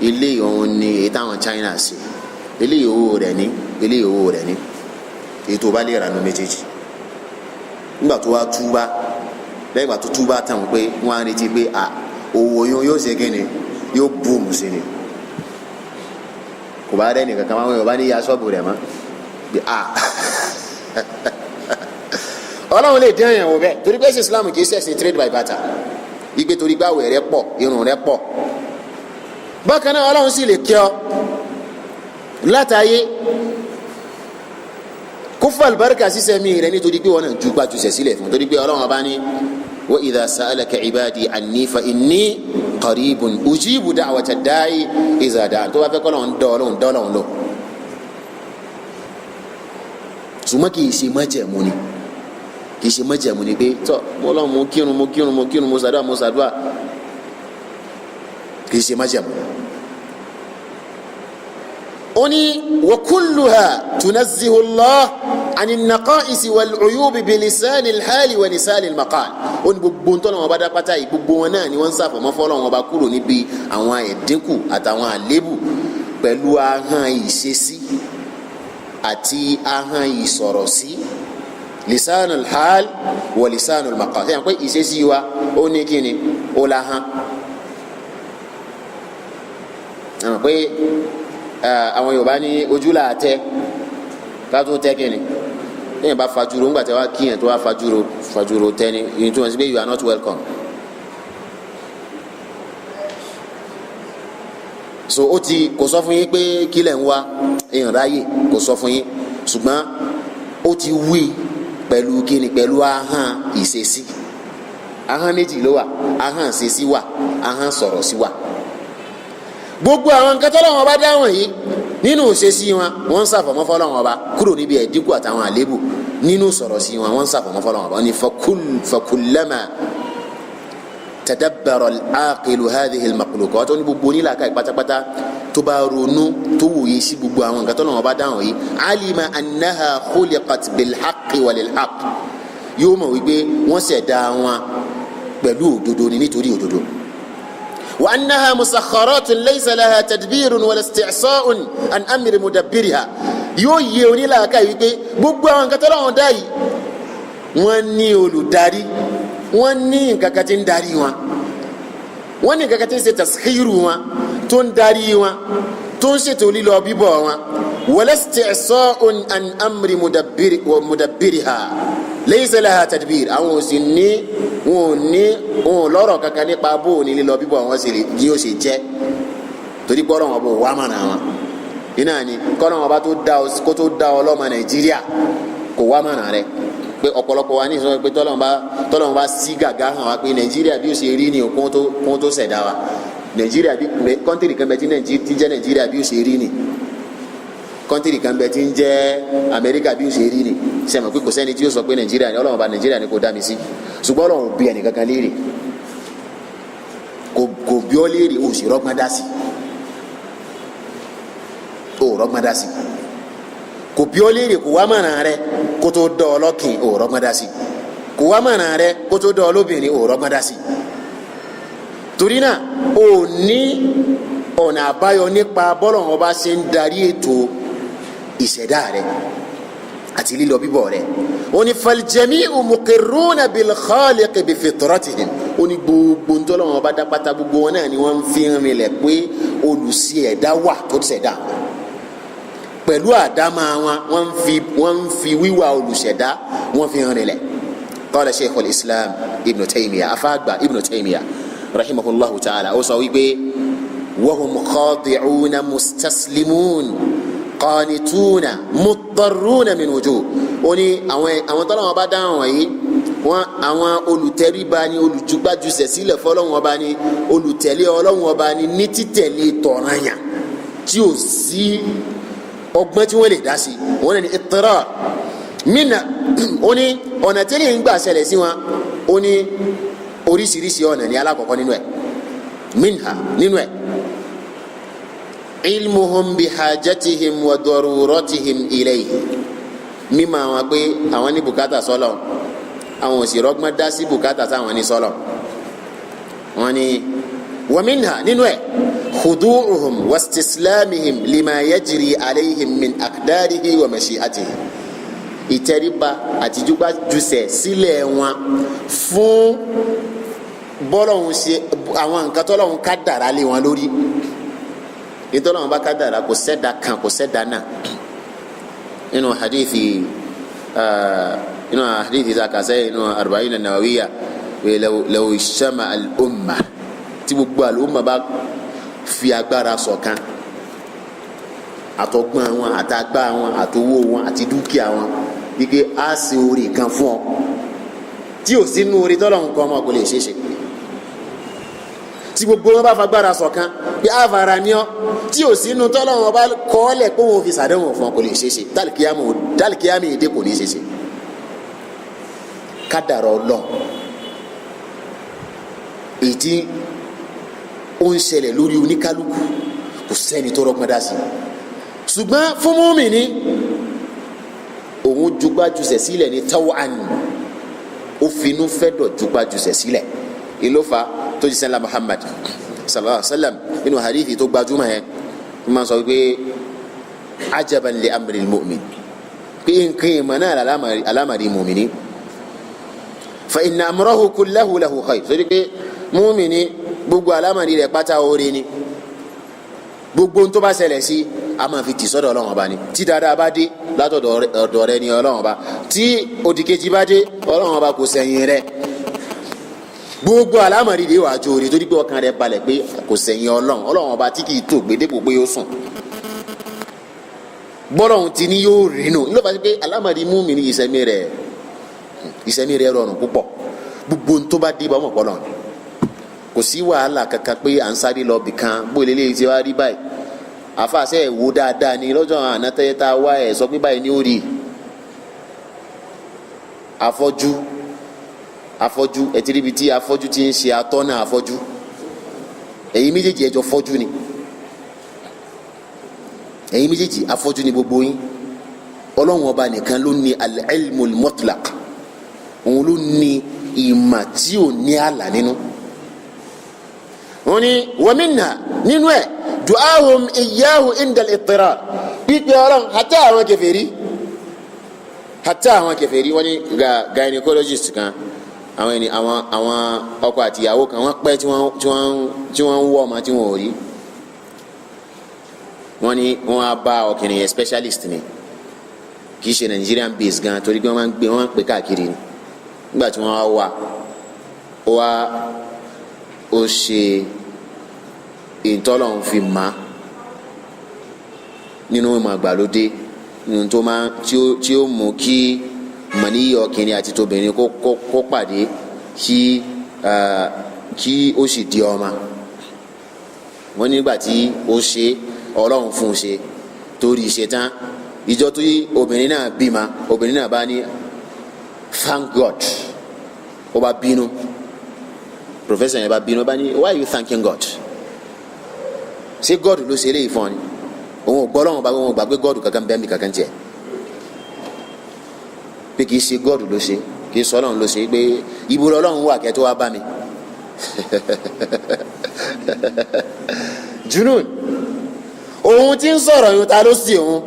ilé òun ni èyí táwọn China ṣe eléyìí owó rẹ̀ ní eléyìí owó rẹ̀ ní èyí tó bá lè rà nù méjèèjì nígbà tó wá túbá lẹ́yìn ìgbà tó túbá tàn pé wọ́n á retí pé owó yóò ṣe kíni yóò búùmù sí ni kò bá rẹ́ nìkan kan máa ń wọ̀ bá ní ya ṣọ́ọ̀bù rẹ̀ mọ́ bí ọlọ́run lè dín àyànwó bẹ́ẹ̀ torí pé Islam kì í ṣẹ̀sìn trade by barter igbe torí pé àwẹ̀ rẹ̀ pọ̀ irun rẹ̀ pọ̀ bákan náà ọlọ́run sì lè kí ọ látàyé kó fún àlùbáríkà sísẹ mi rẹ̀ nítorí pé wọn náà ju gbàjúṣe sílẹ̀ fún torí pé ọlọ́run ọba ní wa idha sa'alaka ibadi anni fa inni qaribun ujibu da'wata da'i idha da'an tó bá fẹ́ kọ́ lọ́run dọ́ọ̀lọ́run lọ ṣùgbọ́n kì í ṣe májẹ̀mú ni pé tọ́ mo lọ́n mo kírun mo ṣàdúrà kì í ṣe májẹ̀mú. ó ní wa kulluha tunazzihu Allah ani naqa'isi wal uyubi bilisani alhali wa lisani almaqal. ó ní gbogbo ntọ́nà wọn bá dá pátá yìí gbogbo wọn náà ni wọ́n ń sàfọ̀mọ́ fọ́lọ́run wọn bá kúrò níbi àwọn ẹ̀dínkù àtàwọn àlébù pẹ̀lú ahọ́n ìṣesí àti ahọ́n ìsọ̀rọ̀ sí lisanu alhal wa lisanu almaqal. ṣé yàn pé ìṣesí wa ó ní kíni ó la hàn àmọ́ pé àwọn Yorùbá ní ojú là á tẹ ká tó tẹ kíni lẹ́yìn bá fajúro ńgbà tí wàá kíyàn tó wàá fajúro tẹni yìí tó wọn sí pé you are not welcome. so ó ti kò sọ fún yín pé kílẹ̀ ń wá èèyàn ráyè kò sọ fún yín ṣùgbọ́n ó ti wí pẹ̀lú kíni pẹ̀lú ahọ́n ìṣesí ahọ́n méjì ló wà ahọ́n ìṣesí wà ahọ́n sọ̀rọ̀ sí wà. gbogbo àwọn nǹkan tó lọ́wọ́ bá dáhùn yìí nínú ìṣesí wọn wọ́n ń ṣàfọ̀mọ́ fọ́lọ́wọ́n ọba kúrò níbi ẹ̀dínkù àtàwọn àlébù nínú sọ̀rọ̀ sí wọn wọ́n ń ṣàfọ̀mọ́ fọ́lọ́wọ́n ọba ní fakullama tadabbara al-aqilu hadhihi al-makhluqat ní gbogbo onílàkà pátápátá tó bá ronú tó wòye sí gbogbo àwọn nǹkan tó lọ́wọ́ bá dáhùn yìí alima annaha khuliqat bil-haqqi wa lil-haqq yóò mọ̀ wípé wọ́n ṣẹ̀dá wọn pẹ̀lú òdodo ni nítorí òdodo. وأنها مسخرات ليس لها تدبير ولا استعصاء عن أمر مدبرها yóò yé onílàákà yìí pé gbogbo àwọn nǹkan tó lọ́wọ́ dá yìí wọ́n ní olùdarí wọ́n ní nǹkan kan tí ń darí wọn wọ́n ní nǹkan kan tí ń ṣe tasxiru wọn tó ń darí wọn tó ń ṣètò lílọ bíbọ̀ wọn wala isti'sa'un an amri mudabbiriha laysa laha tadbir àwọn ò sì ní wọn ò lọ́rọ̀ kankan nípa bó o ní lílọ bíbọ̀ wọn sì yóò ṣe jẹ́ torí pé ọlọ́wọ́n bò wá mọ̀nà wọn iná ni kọ́lọ́wọ́n bá kó tó dá ọlọ́mọ Nàìjíríà kò wá mọ̀nà rẹ pé ọ̀pọ̀lọpọ̀ wa ní ìsọ̀rọ̀ pé tọ́lọ́wọ́n bá sí gàgá hàn wá pé Nàìjíríà bí ó ṣe rí ni kó tó ṣẹ̀dá wa Nàìjíríà bí kọ́ńtìrì kan bẹ tí jẹ́ Nàìjíríà bí ó ṣe rí ni kọ́ńtìrì kan bẹ tí ń jẹ́ Amẹ́ríkà bí ó ṣe rí ni sẹ́mi pé kò sẹ́ni tí yóò sọ pé Nàìjíríà ni Ọlọ́run bá Nàìjíríà ni kò dá mi sí ṣùgbọ́n Ọlọ́run bí ẹnì kankan léèrè kò bí ọ léèrè o sì rọ́gbọ́n dá sí kò bí ọ léèrè kò wá mọ̀nà rẹ kó tó dọ̀ ọ lọ́kìn o rọ́gbọ́n dá sí kò wá mọ̀nà rẹ kó tó dọ̀ ọ lóbìnrin o rọ́gbọ́n dá sí torí náà o ní ọ̀nà àbáyọ nípa bọ́lọ̀ wọn bá ṣe ń darí ètò ìṣẹ̀dá rẹ̀ àti lílọ bíbọ̀ rẹ̀ ó ní faljami'u muqirruna bil khaliq bi fitratihim ó ní gbogbo ntọ́lọ́ wọn bá dápátá gbogbo wọn náà ni wọ́n ń fi hàn mí lẹ̀ pé olùsí ẹ̀dá wà tó ṣẹ̀dá pẹ̀lú àdámà wọn wọ́n ń fi wíwà olùṣẹ̀dá wọ́n fi hàn mí lẹ̀ qala shaykhul islam ibn taymiyyah afáàgbà ibn taymiyyah rahimahullahu ta'ala ó sọ wípé wahum khadi'una mustaslimun qanituna mudarruna min wujuh ó ní àwọn tọ́lọ́wọ́n bá dáhùn wọ̀nyí àwọn olùtẹríba ni olùjúgbàjúṣẹ̀ sílẹ̀ fọlọ́wọ́n ọba ni olùtẹ̀lé ọlọ́wọ́n ọba ni ní títẹ̀lé tọ̀ranyàn tí ò sí ọgbọ́n tí wọ́n lè dá sí wọ́n ní ittirar mina ó ní ọ̀nà tí lè ń gbà ṣẹlẹ̀ sí wọn ó ní oríṣiríṣi ọ̀nà ní alákọ̀ọ́kọ́ nínú ẹ̀ minha nínú ẹ̀ ilmuhum bihajatihim wa daruratihim ilayhi mímọ̀ àwọn pé àwọn ní bùkátà sọ́lọ̀ àwọn ò sì rọ́gbọ́n dá sí bùkátà táwọn ní sọ́lọ̀ wọ́n ní wa minha nínú ẹ̀ khudu'uhum wastislamihim lima yajri alayhim min aqdarihi wa mashi'atihi ìtẹríba àti jùgbàjùsẹ̀ sílẹ̀ wọn fún bọ́lọ̀hún ṣe àwọn nǹkan tọ́lọ́hún ká dàrá lé wọn lórí ìtọ́lọ́hún bá ká dàrá kò sẹ́dá kan kò sẹ́dá náà inú hadithi zakasẹ́ inú arba'in an-nawawiyya law ijtama'a al-umma tí gbogbo al-umma bá fi agbára ṣọ̀kan àtọgbọ́n wọn àtagbá wọn àtowó wọn àti dúkìá wọn wípé a ṣe orí kan fún ọ tí ò sínú orí tọ́lọ́hún kọ́ ọmọ kò lè ṣeéṣe tí gbogbo wọn bá fagbára ṣọ̀kan pé àfàrà ni ọ tí ò sínú tọ́lọ́hún ọba kọ́ọ́lẹ̀ pé wọn ò fi sàdéhùn fún ọ kò lè ṣeéṣe dálìkíyàmù èdè kò ní ṣeéṣe kádàrá Ọlọ́run èyí tí ó ń ṣẹlẹ̀ lórí oníkálukú kò sẹ́ni tó rọ́gbọ́n dá sí ṣùgbọ́n fún mùmínì òun jugbájúsẹ̀ sílẹ̀ ní taw'an ó finú fẹ́ dọ̀ jugbájúsẹ̀ sílẹ̀ ìlófa tó jí sẹ́ńlá Muhammad sallallahu alayhi wa sallam nínú hadithi tó gbajúmọ̀ yẹn wọ́n máa sọ wípé ajaban li amri al-mu'min pé nǹkan ìmọ̀ náà alámàrí mùmínì fa inna amrahu kullahu lahu khayr sọ pé mùmínì gbogbo alámàrí rẹ̀ pátá oore ni gbogbo tó bá ṣẹlẹ̀ sí a máa fi tì sọ́dọ̀ Ọlọ́run Ọba ni tí dáadáa bá dé látọ̀dọ̀ rẹ̀ ni Ọlọ́run Ọba tí òdìkejì bá dé Ọlọ́run Ọba kò sẹ́yìn rẹ̀ gbogbo alámọ̀rí rẹ̀ wà jó rí torí pé ọkàn rẹ̀ balẹ̀ pé kò sẹ́yìn Ọlọ́run Ọba tí kì í tó gbédépò pé yóò sùn gbọ́dọ̀hún ti ní yóò rí nù nílò bá ti pé alámọ̀rí mùmínì ìsẹ̀mí rẹ̀ rọrùn púpọ̀ gbogbo tó bá dé bá ọmọ pọ̀ lọ́nà kò sí wàhálà kankan pé à ń sáré lọ bìkan bó lélẹ́yìí ti wá rí báyìí àfàṣẹ ìwò dáadáa ni lọ́jọ́ ànátẹ́yẹta wá ẹ̀ sọ pé báyìí ní ó rí afọ́jú ẹ̀tìrìbì tí afọ́jú ti ń ṣe atọ́nà afọ́jú ẹ̀yin méjèèjì ẹjọ́ fọ́jú ni ẹ̀yin méjèèjì afọ́jú ni gbogbo yín Ọlọ́run Ọba nìkan ló ní al-ilmul mutlaq òun ló ní ìmọ̀ tí ò ní ààlà nínú wọ́n ní wa minha nínú ẹ̀ du'ahum iyyahu inda al-ittirar pípẹ́ Ọlọ́run hàtà àwọn kèfèrí wọ́n ní gynecologist kan àwọn ọkọ àti ìyàwó kan wọ́n pẹ́ tí wọ́n ń wọ́ ọmọ tí wọ́n ò rí wọ́n ní wọ́n á bá ọkùnrin yẹn specialist ni kì í ṣe Nigerian base gan torí pé wọ́n máa ń pè káàkiri ni nígbà tí wọ́n wá ó ṣe ìtọ́lọ́hún fi má nínú ìmọ̀ àgbàlódé nínú tí ó mú kí màníyì ọkùnrin àti tóbìnrin kó pàdé kí ó sì di ọmọ wọ́n nígbà tí ó ṣe Ọlọ́run fún un ṣe torí ṣe tán ìjọ tó yí obìnrin náà bímọ obìnrin náà bá ní thank God ó bá bínú professor yẹn bá bínú bá ní why are you thanking God ṣé God ló ṣe eléyìí fún ọ ni òun ò gbọ́ Ọlọ́run bá wọn gbà pé God kankan bẹ́ẹ̀ mi kankan tiẹ̀ pé kì í ṣe God ló ṣe kì í sọ Ọlọ́run ló ṣe pé ibo Ọlọ́run wà kẹ́ tó wá bá mi junun òun tí ń sọ̀rọ̀ yóò ta ló sí òun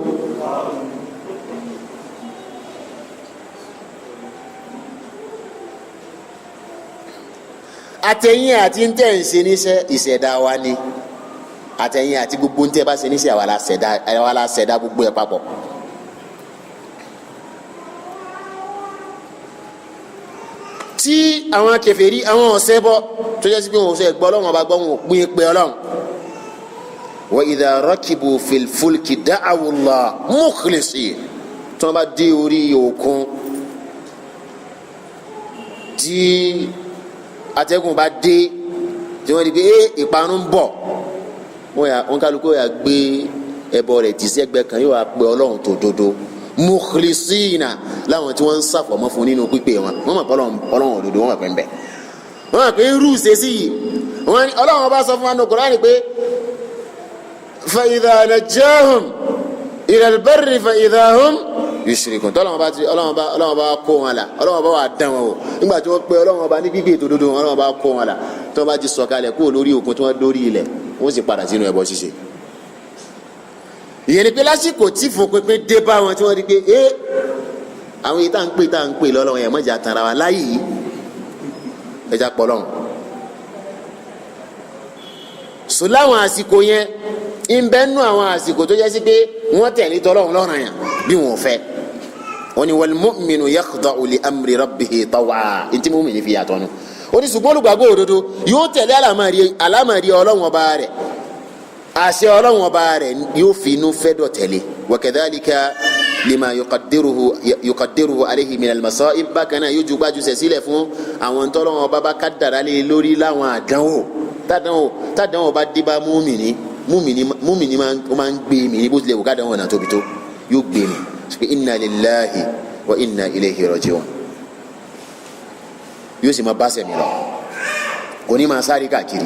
àtẹ̀yìn àti ń tẹ̀ ń ṣe níṣẹ́ ìṣẹ̀dá wa ni àtẹ̀yìn àti gbogbo ń tẹ́ bá ṣe níṣẹ́ àwa la ṣẹ̀dá gbogbo ẹ̀ papọ̀. tí àwọn kèfèrí àwọn ọ̀sẹ̀ bọ́ tó jẹ́ sí pé wọn ò sẹ́ gbọ́ Ọlọ́run ọba gbọ́ wọn ò pín pé Ọlọ́run. wa idha rakibu fil fulki da'awu Allah mukhlisin tí wọ́n bá dé orí òkun tí atẹ́gùn bá dé tí wọ́n di pé ìparun ń bọ̀ wọ́n kálukú yà gbé ẹbọ rẹ̀ tì sẹ́gbẹ̀ kan yóò wá pe Ọlọ́run tó dodo mukhlisina láwọn tí wọ́n ń ṣàfọ̀mọ́ fún nínú pípé wọn wọ́n mọ̀ pé Ọlọ́run òdodo wọ́n mọ̀ pé ń bẹ wọ́n mọ̀ pé irú ìṣesí yìí Ọlọ́run bá sọ fún wa ní Kùránì pé fa idha najjahum ila al-barri fa idha hum yushrikun Ọlọ́run bá kó wọn la Ọlọ́run bá wà dán wọn o nígbà tí wọ́n pe Ọlọ́run bá ní pípé tó dodo Ọlọ́run bá kó wọn la tí wọ́n bá ti sọ̀kalẹ̀ kúrò lórí òkun tí wọ́n dórí ilẹ̀ wọ́n sì padà sínú ẹbọ ṣíṣe. ìyẹn ni pé lásìkò tí fún pínpín dé bá wọn tí wọ́n rí pé àwọn yìí tá à ń pè lọ́lọ́run yẹn mọ̀jà tara wa láyé yìí ẹja pọ̀ lọ́run. sọ láwọn àsìkò yẹn ń bẹ́ nú àwọn àsìkò tó jẹ́ sí pé wọ́n tẹ̀lé tọ́lọ́run lọ́rùn yẹn bí wọ́n fẹ́. wọ́n ní wal mu'minu yakhda'u li amri rabbihi taw'a ntí mu'mini fi yàtọ̀ nù. ó ní ṣùgbọ́n olùgbàgbọ́ òdodo yóò tẹ̀lé àlámàrí Ọlọ́run ọba rẹ̀ àṣẹ Ọlọ́run ọba rẹ̀ yóò fi inú fẹ́ dọ̀ tẹ̀lé wa kadhalika lima yuqaddiruhu alayhi min al-masa'ib bákan náà yóò jugbájú sẹ̀ sílẹ̀ fún àwọn tọ́lọ́run ọba bá kádàrá lé lórí láwọn tádánwò bá dé bá múmìnì máa ń gbé mi ní bó tilẹ̀ wò kádánwò náà tóbi tó yóò gbé mi sọ inna lillahi wa inna ilayhi raji'un yóò sì máa bá sẹ̀mí lọ kò ní máa sáré káàkiri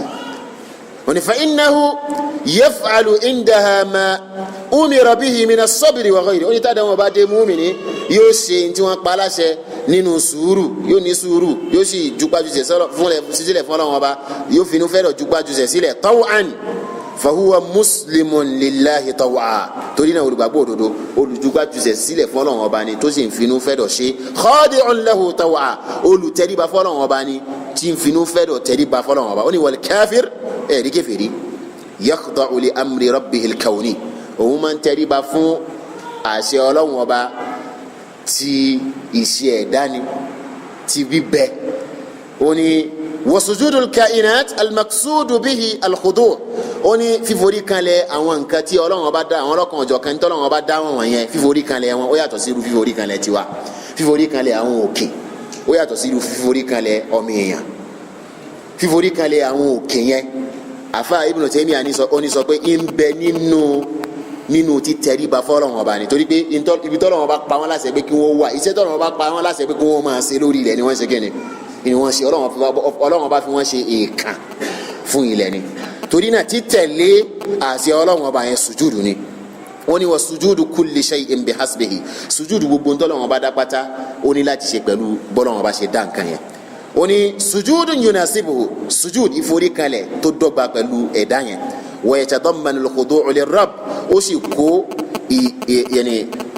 wọ́n ní fa innahu yaf'alu indaha ma umira bihi min as-sabri wa ghayri ó ní tádà wọn bá dé múmìnì yóò ṣe tí wọ́n pa aláṣẹ nínú sùúrù yóò ní sùúrù yóò sì jupájúṣe sílẹ̀ fún Ọlọ́run ọba yóò finú fẹ́ràn jupájúṣe sílẹ̀ taw'an fahuwa muslimun lillahi taw'a torí náà olùgbàgbọ́ òdodo olùjúgbàjúṣe sílẹ̀ fún Ọlọ́run ọba ni tó sì ń finú fẹ́dọ̀ ṣe khadi'un lahu taw'a olùtẹríba fún Ọlọ́run ọba ni tí ń finú fẹ́dọ̀ tẹríba fún Ọlọ́run ọba ó ní wal káfír ẹ̀rí kèfèrí yakhda'u li amri rabbihil kawni òun máa ń tẹríba fún àṣẹ Ọlọ́run ọba ti ìṣe ẹ̀dá ni ti bíbẹ ó ní wasujudul kainat almaksudu bihi alkhudu ó ní fíforí kanlẹ̀ àwọn nǹkan tí Ọlọ́run bá dá àwọn ọlọ́kan ọjọ́ kan tí Ọlọ́run bá dá wọn wọ̀nyẹn fíforí kanlẹ̀ wọn ó yàtọ̀ sí irú fíforí kanlẹ̀ tiwa fíforí kanlẹ̀ àwọn òkè ó yàtọ̀ sí irú fíforí kanlẹ̀ ọmọ èèyàn fíforí kanlẹ̀ àwọn òkè yẹn àfa Ibn Taymiyyah ó ní sọ pé ń bẹ nínú títẹríba fọ́lọ́run ọba ni torí pé ibi tọ́lọ́run bá pa wọ́n láṣẹ pé kí wọ́n wà iṣẹ́ tọ́lọ́run bá pa wọ́n láṣẹ pé kí wọ́n máa ṣe lórí ilẹ̀ ni wọ́n ṣe kẹ́ni ni wọ́n ṣe Ọlọ́run bá fi wọ́n ṣe èèkàn fún ilẹ̀ ni torí náà títẹ̀lé àṣẹ Ọlọ́run ọba yẹn sùjúdù ni wọ́n ní wa sùjúdù kulli shay'in bihasbihi sùjúdù gbogbo ntọ́lọ́run bá dá pátá ó ní láti ṣe pẹ̀lú bọ́lọ́run bá ṣe dá nǹkan yẹn ó ní sùjúdù yunasibuhu sùjúdù ìforíkalẹ̀ tó dọ́gba pẹ̀lú ẹ̀dá yẹn wa yatadammanu al-khudu'u lir-rabb ó sì kó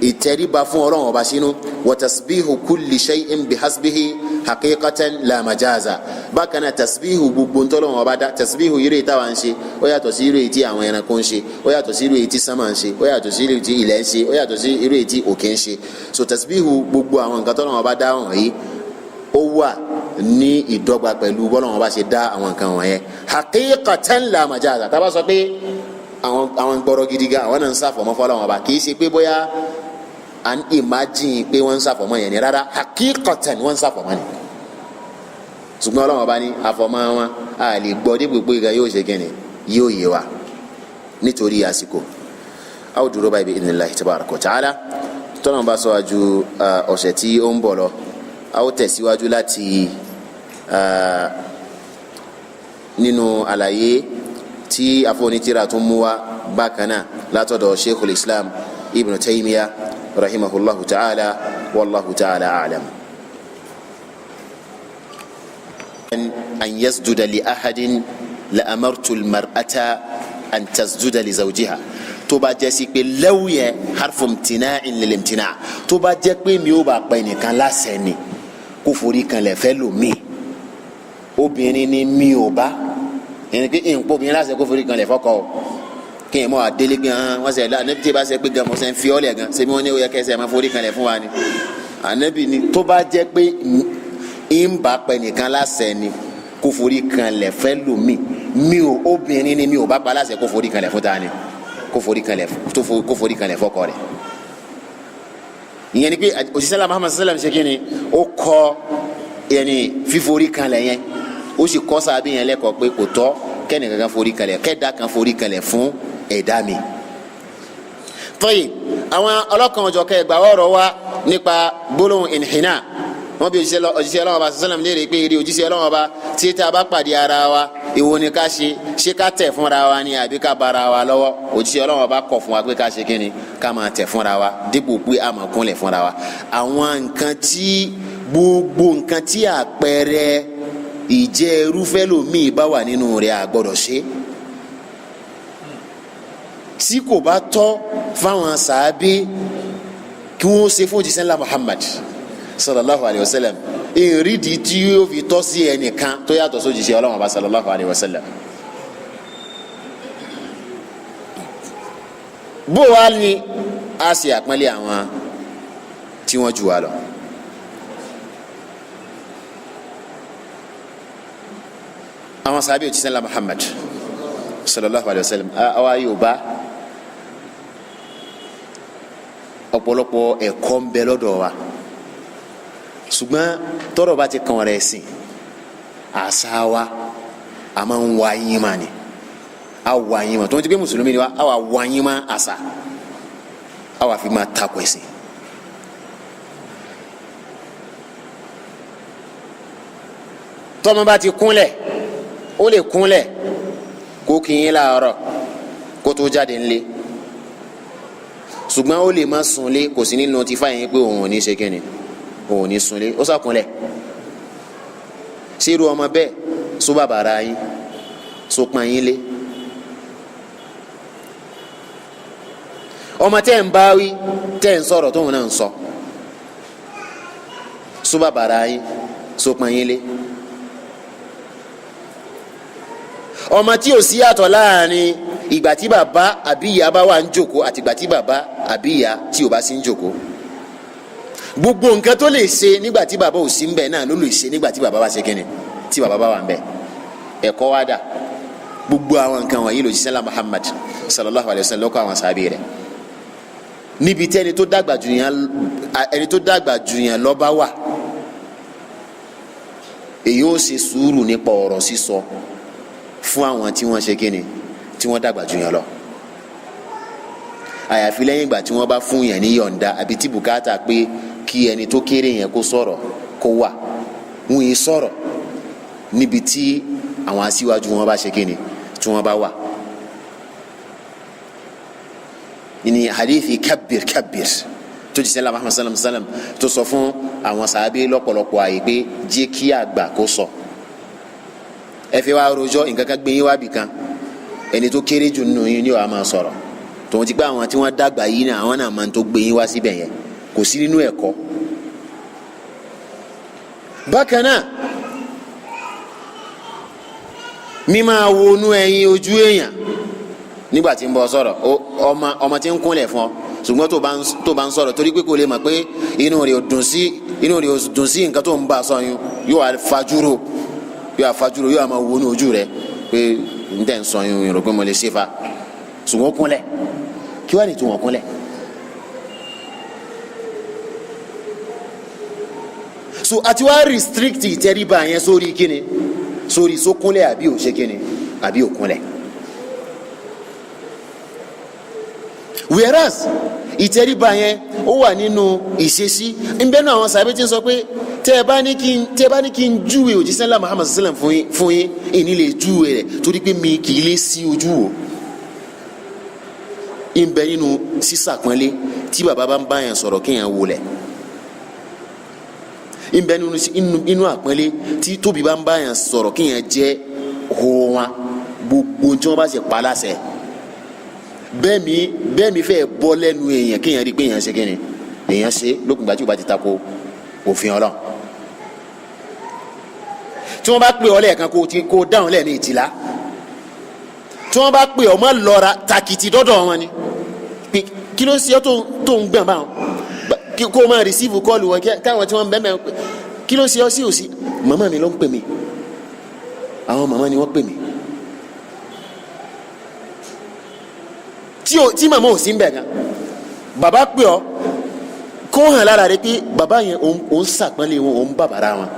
ìtẹríba fún Ọlọ́run ọba sínú wa tasbihu kulli shay'in bihasbihi haqiqatan la majaza bákan náà tasbihu gbogbo ntọ́lọ́run ọba dá tasbihu irú ìta wa ń ṣe ó yàtọ̀ sí irú ìtí àwọn ẹranko ń ṣe ó yàtọ̀ sí irú ìtí sánmà ń ṣe ó yàtọ̀ sí irú ìtí ilẹ̀ ń ṣe ó yàtọ̀ sí irú ìtí òkè ń ṣe so tasbihu gbogbo àwọn nǹkan tọ́lọ́run ọba dá wọ̀nyí ó wà ní ìdọ́gba pẹ̀lú bọ́lọ́run ọba ṣe dá àwọn nǹkan wọ̀nyẹn haqiqatan la majaza tá bá sọ pé àwọn gbọ́rọ̀ gidi gan àwọn náà ń ṣàfọ̀mọ́ fọ́lọ́run ọba kì í ṣe pé bóyá à ń imagine pé wọ́n ń ṣàfọ̀mọ́ yẹn ni rárá haqiqatan wọ́n ń ṣàfọ̀mọ́ ni ṣùgbọ́n Ọlọ́run ọba ní àfọ̀mọ́ wọn a lè gbọ́ dé gbogbo ìgbà yóò ṣe kẹ́ni yóò yé wa nítorí àsìkò a ó dúró báyìí bí idhnillahi tabaraka wa ta'ala tọ́lọ́run bá sọ wájú ọ̀sẹ̀ tí ó ń bọ̀ lọ a ó tẹ̀síwájú láti nínú àlàyé tí afọ́nitìrà tún mú wa bákan náà látọ̀dọ̀ Sheikhul Islam Ibn Taymiyyah rahimahullahu ta'ala wallahu ta'ala a'lam. an yasjuda li ahadin la amartu al-mar'ata an tasjuda li zawjiha tó bá jẹ́ sí pé law yẹ harfu imtina'in lil imtina' tó bá jẹ́ pé mi ò bá pa ẹnìkan láṣẹ ni kó forí kanlẹ̀ fẹ́ lòmíì obìnrin ni mi ò bá ẹni pé nǹkan obìnrin láṣẹ kó forí kanlẹ̀ fọ́kọ o kí ẹ mọ àdélé gan wọn sẹ anabi tí ẹ bá ṣe pé gan mo ṣe ń fi ọlẹ gan ṣebí wọn ní oyè kẹsẹ ẹ máa forí kanlẹ̀ fún wa ni anabi ni tó bá jẹ́ pé ń bá pẹ nìkan láṣẹ ni kó forí kanlẹ̀ fẹ́ lòmíì mi ò obìnrin ni mi ò bá pa láṣẹ kó forí kanlẹ̀ fún ta ni kó forí kanlẹ̀ fọ́kọ rẹ̀ ìyẹn ni pé òṣìṣẹ́ la Muhammad sallam ṣe kí ni ó kọ́ yẹni fíforí kanlẹ̀ yẹn ó sì kọ́ sábẹ́ yẹn lẹ́kọ̀ọ́ pé kò tọ́ kẹ́nìkan kan forí kanlẹ̀ kẹ́dá kan forí kanlẹ̀ fún ẹ̀dá mi tọ́yì àwọn ọlọ́kan ọjọ́ kẹgbà ọ̀rọ̀ wa nípa gbólóhùn ìnhìnà wọ́n bí òjíṣẹ́ Ọlọ́run ọba sàlám léèrè pé eré òjíṣẹ́ Ọlọ́run ọba tí tá a bá pàdé ara wa èwo ni ká ṣe ká tẹ̀ fúnra wa ni àbí ká bara wa lọ́wọ́ òjíṣẹ́ Ọlọ́run ọba kọ̀ fún wa pé ká ṣe kí ni ká máa tẹ̀ fúnra wa dípò pé a máa kúnlẹ̀ fúnra wa àwọn nǹkan tí gbogbo nǹkan tí àpẹẹrẹ ìjẹ́ irúfẹ́ lòmíì bá wà nínú rẹ̀ a gbọ́dọ̀ ṣe tí kò bá tọ́ fáwọn sàábé kí wọ́n ṣe fún òjíṣẹ́ ńlá Muhammad sallallahu alayhi wa sallam ìrìdí tí yóò fi tọ́ sí ẹnìkan tó yàtọ̀ sójíṣẹ́ Ọlọ́run ọba sallallahu alayhi wa sallam. bó wàá ní a ṣe àpọ́nlé àwọn tí wọ́n jù wá lọ. àwọn sàábé òjíṣẹ́ ńlá Muhammad sallallahu alayhi wa sallam àwa Yorùbá ọ̀pọ̀lọpọ̀ ẹ̀kọ́ ń bẹ lọ́dọ̀ wa ṣùgbọ́n tọ́rọ̀ bá ti kàn rẹ̀ sìn àṣà wa a máa ń wá yín mà ní a wá yín mà tó ń ti pé mùsùlùmí ni wa a wà wá yín mà àṣà a wà fi máa takò ẹ̀sìn. tọ́mọ bá ti kúnlẹ̀ ó lè kúnlẹ̀ kó kí yín láàárọ̀ kó tó jáde ńlé ṣùgbọ́n ó lè má sunlé kò sí ní notify yín pé òun ò ní ṣe kíni òun ò ní sunlé ó sàkúnlẹ̀ ṣé irú ọmọ bẹ́ẹ̀ sọ bàbá ara yín sọ pọn yín lé ọmọ tẹ́ ń bá wí tẹ́ ń sọ̀rọ̀ tóun náà ń sọ sọ bàbá ara yín sọ pọn yín lé ọmọ tí ò sí yàtọ̀ láàrin ìgbà tí bàbá àbí ìyá bá wà ń jókòó àti ìgbà tí bàbá àbí ìyá tí ò bá sí ń jókòó gbogbo nǹkan tó lè ṣe nígbà tí bàbá ò sí ń bẹ náà ló lè ṣe nígbà tí bàbá bá ṣe kíni tí bàbá bá wà ń bẹ ẹ̀kọ́ wá dà gbogbo àwọn nǹkan wọ̀nyí lòjíṣẹ́ ńlá Muhammad sallallahu alayhi wa sallam lọ́kọ̀ àwọn sàbí rẹ̀ níbi tí ẹni tó dàgbà jù yàn lọ bá wà èyí ó ṣe sùúrù nípa ọ̀rọ̀ sísọ fún àwọn tí wọ́n ṣe kíni tí wọ́n dàgbà jù yàn lọ àyàfi lẹ́yìn ìgbà tí wọ́n bá fún yàn ní yọ̀ǹda àbí tí bùkátà pé kí ẹni tó kéré yẹn kó sọ̀rọ̀ kó wà wọ́n yìí sọ̀rọ̀ níbi tí àwọn aṣíwájú wọn bá ṣe kíni tí wọ́n bá wà. ní hadithi kabir tó jíṣẹ́ ńlá Muhammad sallam sallam tó sọ fún àwọn sàábé lọ́pọ̀lọpọ̀ àyè pé jẹ́ kí àgbà kó sọ ẹ fẹ́ wá rojọ́ nǹkan kan gbé yín wá bìkan ẹni tó kéré jù nínú yín ni wàá máa sọ̀rọ̀ tòun ti pé àwọn tí wọ́n dàgbà yìí náà àwọn náà máa ń tó gbé yín wá síbẹ̀ yẹn kò sí nínú ẹ̀kọ́. bákan náà mímáa wọnú ẹyin ojú èèyàn nígbà tí ń bọ̀ sọ̀rọ̀ ọmọ tí ń kúnlẹ̀ fún ọ ṣùgbọ́n tó bá ń sọ̀rọ̀ torí pé kò lè mọ̀ pé inú rẹ̀ ò dùn sí nǹkan tó ń bá a sọ yín yóò àfajúrò yóò máa wọnú ojú rẹ̀ pé n tẹ́ ń sọ yín rò pé mo lè ṣe fa ṣùgbọ́n kúnlẹ̀ kí wàá ní tí wọ́n kúnlẹ̀. so àti wàá restrict ìtẹríba yẹn sórí kíni sórí sókúnlẹ̀ àbí òṣè kíni àbí òkúnlẹ̀. whereas ìtẹríba yẹn ó wà nínú ìṣesí nbẹ́nu àwọn sàbẹ̀ tí ń sọ pé tẹ́ ẹ bá ní kí n júwe òjíṣẹ́ ńlá Muhammad sallam fún yín ìní lè júwe rẹ̀ torí pé mi kì í lè sí ojú o nbẹ nínú sísàpọ́nlé tí bàbá bá ń bá yẹn sọ̀rọ̀ kéèyàn wọlẹ̀ nbẹ nínú àpọ́nlé tí tóbi bá ń bá yẹn sọ̀rọ̀ kéèyàn jẹ́ hó wọn gbogbo tí wọ́n bá ṣe pa láṣẹ bẹ́ẹ̀ mi fẹ́ bọ́ lẹ́nu èèyàn kéèyàn rí pé èèyàn ṣe kíni èèyàn ṣe lókùngbà tí o bá ti tako òfin Ọlọ́run tí wọ́n bá pè ọ́ lẹ́ẹ̀kan kó dáhùn lẹ́ẹ̀mejìlá tí wọ́n bá pè ọ́ mọ́ lọ́ra takìtì dọ́dọ̀ wọn ni kí ló ń ṣe ọ́ tó ń gbọ̀n báwọn kó o máa rìsíìfù kọ́ọ̀lù wọn káwọn tí wọ́n ń bẹ́ẹ̀ kí ló ń ṣe ọ́ sí òsì màmá mi ló ń pè mí àwọn màmá ni wọ́n pè mí tí màmá ò sí ń bẹ̀ gan bàbá pè ọ́ kó hàn lára rẹ pé bàbá yẹn òun ṣàpọ́nlé wọn òun bàbàrà wọn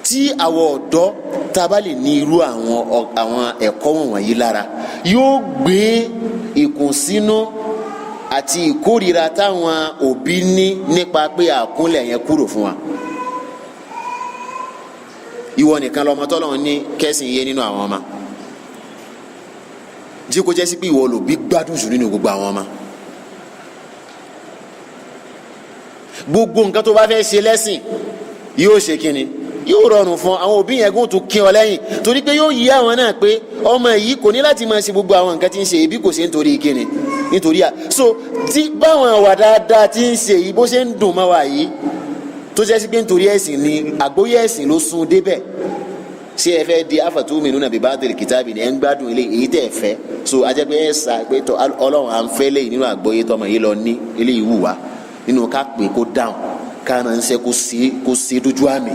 tí àwọn ọ̀dọ́ tá a bá lè ní irú àwọn ẹ̀kọ́ wọ̀nyí lára yóò gbé ìkùnsínú àti ìkórìíra táwọn òbí ní nípa pé àkúnlẹ̀ yẹn kúrò fún wa. Ìwọ nìkan lọmọ tọ́lọ́run ní kẹ́sìn yé nínú àwọn ọmọ, jí kó jẹ́ sí pé ìwọ lòbí gbádùn jù nínú gbogbo àwọn ọmọ. Gbogbo nǹkan tó bá fẹ́ ṣe lẹ́sìn yóò ṣe kíni, yóò rọrùn fún àwọn òbí yẹn gún tó kí ọ lẹ́yìn, torí pé yóò yí àwọn náà pé ọmọ yìí kò ní láti máa ṣe gbogbo àwọn nǹkan tí ń ṣe ibi kò ṣe nítorí kíni, nítorí so tí báwọn àwà dáadáa tí ń ṣe yìí bó ṣe ń dùn mọ́ wa yìí tó jẹ́ sí pé nítorí ẹ̀sìn ni àgbóyè ẹ̀sìn ló sún débẹ̀. Ṣé ẹ fẹ́ di afatu'minuna bi ba'dil kitabi ni ẹ ń gbádùn ilé èyí tẹ́ ẹ fẹ́, so ajẹ́ pé ẹ sà pé Ọlọ́run à ń fẹ́ lẹ́yìn nínú àgbóyè tọmọ yìí lọ ní ilé ìwù wa nínú ká pè kó dáhùn ká máa ń ṣe kó ṣe dójú àmì.